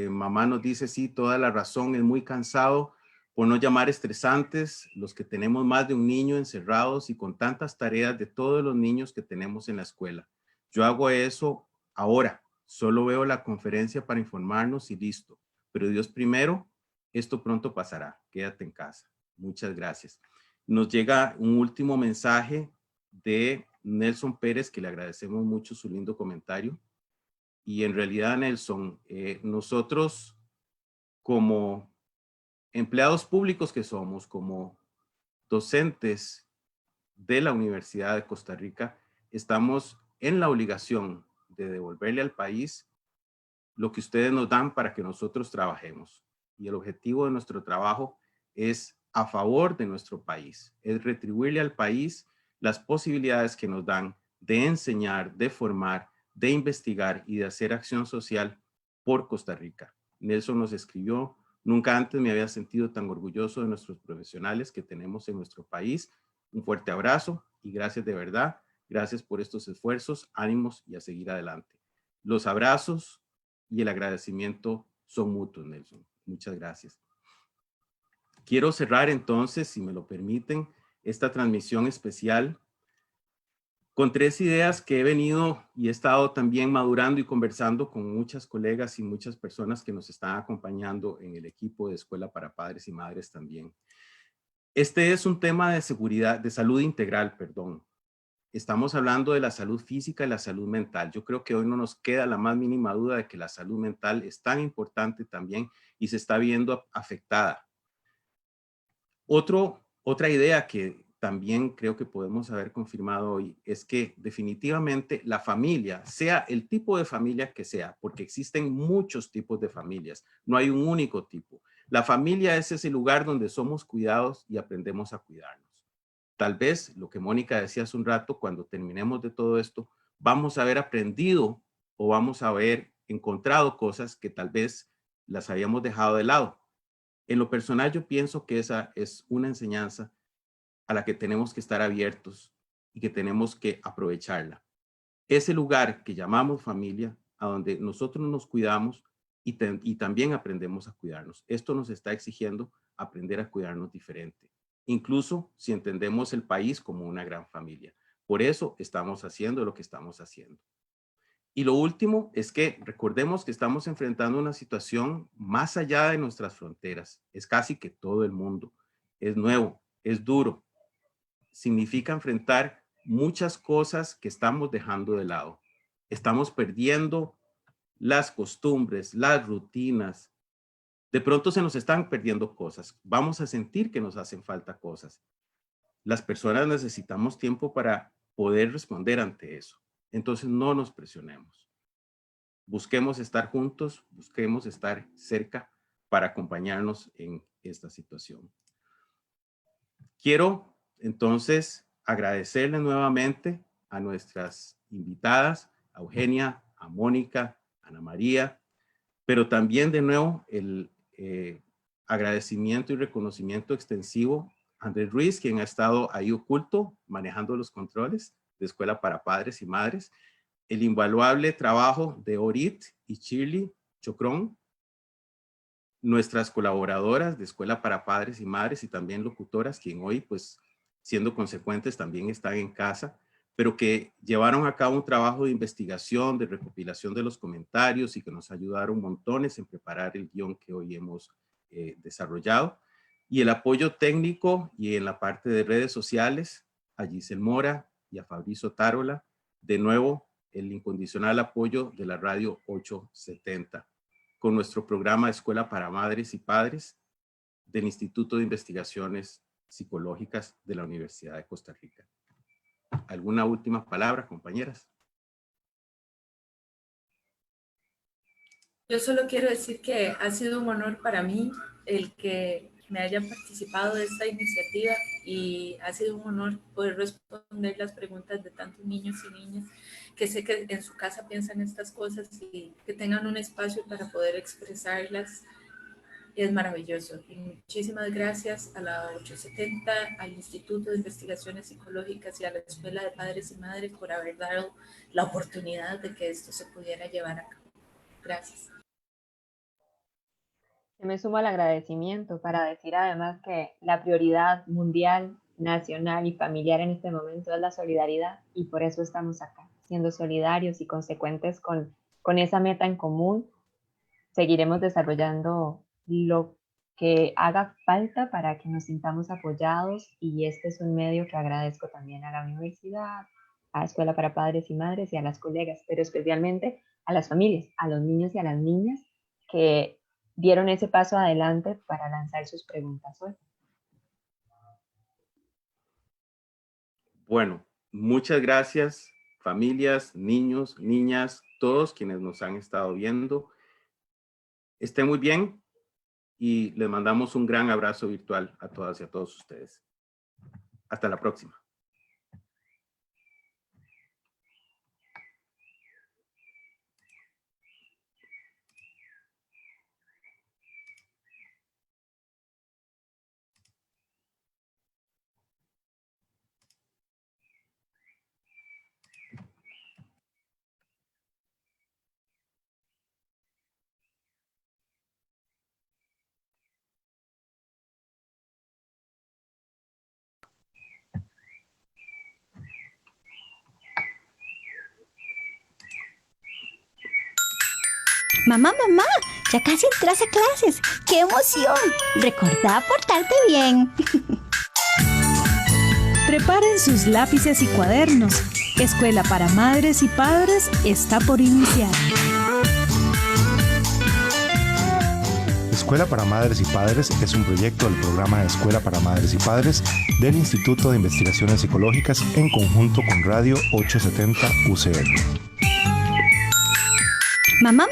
mamá nos dice, sí, toda la razón, es muy cansado, por no llamar estresantes, los que tenemos más de un niño encerrados y con tantas tareas de todos los niños que tenemos en la escuela. Yo hago eso ahora, solo veo la conferencia para informarnos y listo. Pero Dios primero, esto pronto pasará. Quédate en casa. Muchas gracias. Nos llega un último mensaje de Nelson Pérez, que le agradecemos mucho su lindo comentario. Y en realidad, Nelson, nosotros como empleados públicos que somos, como docentes de la Universidad de Costa Rica, estamos en la obligación de devolverle al país lo que ustedes nos dan para que nosotros trabajemos. Y el objetivo de nuestro trabajo es a favor de nuestro país, es retribuirle al país las posibilidades que nos dan de enseñar, de formar, de investigar y de hacer acción social por Costa Rica. Nelson nos escribió: nunca antes me había sentido tan orgulloso de nuestros profesionales que tenemos en nuestro país. Un fuerte abrazo y gracias de verdad. Gracias por estos esfuerzos, ánimos y a seguir adelante. Los abrazos y el agradecimiento son mutuos, Nelson. Muchas gracias. Quiero cerrar entonces, si me lo permiten, esta transmisión especial con 3 ideas que he venido y he estado también madurando y conversando con muchas colegas y muchas personas que nos están acompañando en el equipo de Escuela para Padres y Madres también. Este es un tema de seguridad, de salud integral, perdón. Estamos hablando de la salud física y la salud mental. Yo creo que hoy no nos queda la más mínima duda de que la salud mental es tan importante también y se está viendo afectada. Otra idea que también creo que podemos haber confirmado hoy es que definitivamente la familia, sea el tipo de familia que sea, porque existen muchos tipos de familias, no hay un único tipo. La familia es ese lugar donde somos cuidados y aprendemos a cuidarnos. Tal vez lo que Mónica decía hace un rato, cuando terminemos de todo esto, vamos a haber aprendido o vamos a haber encontrado cosas que tal vez las habíamos dejado de lado. En lo personal, yo pienso que esa es una enseñanza a la que tenemos que estar abiertos y que tenemos que aprovecharla. Ese lugar que llamamos familia, a donde nosotros nos cuidamos y también aprendemos a cuidarnos. Esto nos está exigiendo aprender a cuidarnos diferente, incluso si entendemos el país como una gran familia. Por eso estamos haciendo lo que estamos haciendo. Y lo último es que recordemos que estamos enfrentando una situación más allá de nuestras fronteras. Es casi que todo el mundo. Es nuevo, es duro. Significa enfrentar muchas cosas que estamos dejando de lado. Estamos perdiendo las costumbres, las rutinas. De pronto se nos están perdiendo cosas. Vamos a sentir que nos hacen falta cosas. Las personas necesitamos tiempo para poder responder ante eso. Entonces no nos presionemos. Busquemos estar juntos, busquemos estar cerca para acompañarnos en esta situación. Quiero entonces agradecerle nuevamente a nuestras invitadas, a Eugenia, a Mónica, a Ana María, pero también de nuevo el agradecimiento y reconocimiento extensivo a Andrés Ruiz, quien ha estado ahí oculto manejando los controles de Escuela para Padres y Madres, el invaluable trabajo de Orit y Shirley Chocrón, nuestras colaboradoras de Escuela para Padres y Madres y también locutoras, quien hoy, pues, siendo consecuentes, también están en casa, pero que llevaron a cabo un trabajo de investigación, de recopilación de los comentarios y que nos ayudaron montones en preparar el guión que hoy hemos desarrollado. Y el apoyo técnico y en la parte de redes sociales, a Giselle Mora y a Fabrizio Tarola, de nuevo, el incondicional apoyo de la Radio 870, con nuestro programa Escuela para Madres y Padres del Instituto de Investigaciones Psicológicas de la Universidad de Costa Rica. ¿Alguna última palabra, compañeras? Yo solo quiero decir que ha sido un honor para mí el que me hayan participado de esta iniciativa y ha sido un honor poder responder las preguntas de tantos niños y niñas que sé que en su casa piensan estas cosas y que tengan un espacio para poder expresarlas. Es maravilloso. Y muchísimas gracias a la 870, al Instituto de Investigaciones Psicológicas y a la Escuela de Padres y Madres por haber dado la oportunidad de que esto se pudiera llevar a cabo. Gracias. Me sumo al agradecimiento para decir además que la prioridad mundial, nacional y familiar en este momento es la solidaridad y por eso estamos acá, siendo solidarios y consecuentes con esa meta en común. Seguiremos desarrollando lo que haga falta para que nos sintamos apoyados y este es un medio que agradezco también a la universidad, a la Escuela para Padres y Madres y a las colegas, pero especialmente a las familias, a los niños y a las niñas que dieron ese paso adelante para lanzar sus preguntas hoy. Bueno, muchas gracias, familias, niños, niñas, todos quienes nos han estado viendo. Estén muy bien y les mandamos un gran abrazo virtual a todas y a todos ustedes. Hasta la próxima. Mamá, ya casi entras a clases. ¡Qué emoción! Recordá portarte bien. Preparen sus lápices y cuadernos. Escuela para Madres y Padres está por iniciar. Escuela para Madres y Padres es un proyecto del programa de Escuela para Madres y Padres del Instituto de Investigaciones Psicológicas en conjunto con Radio 870 UCR. Mamá.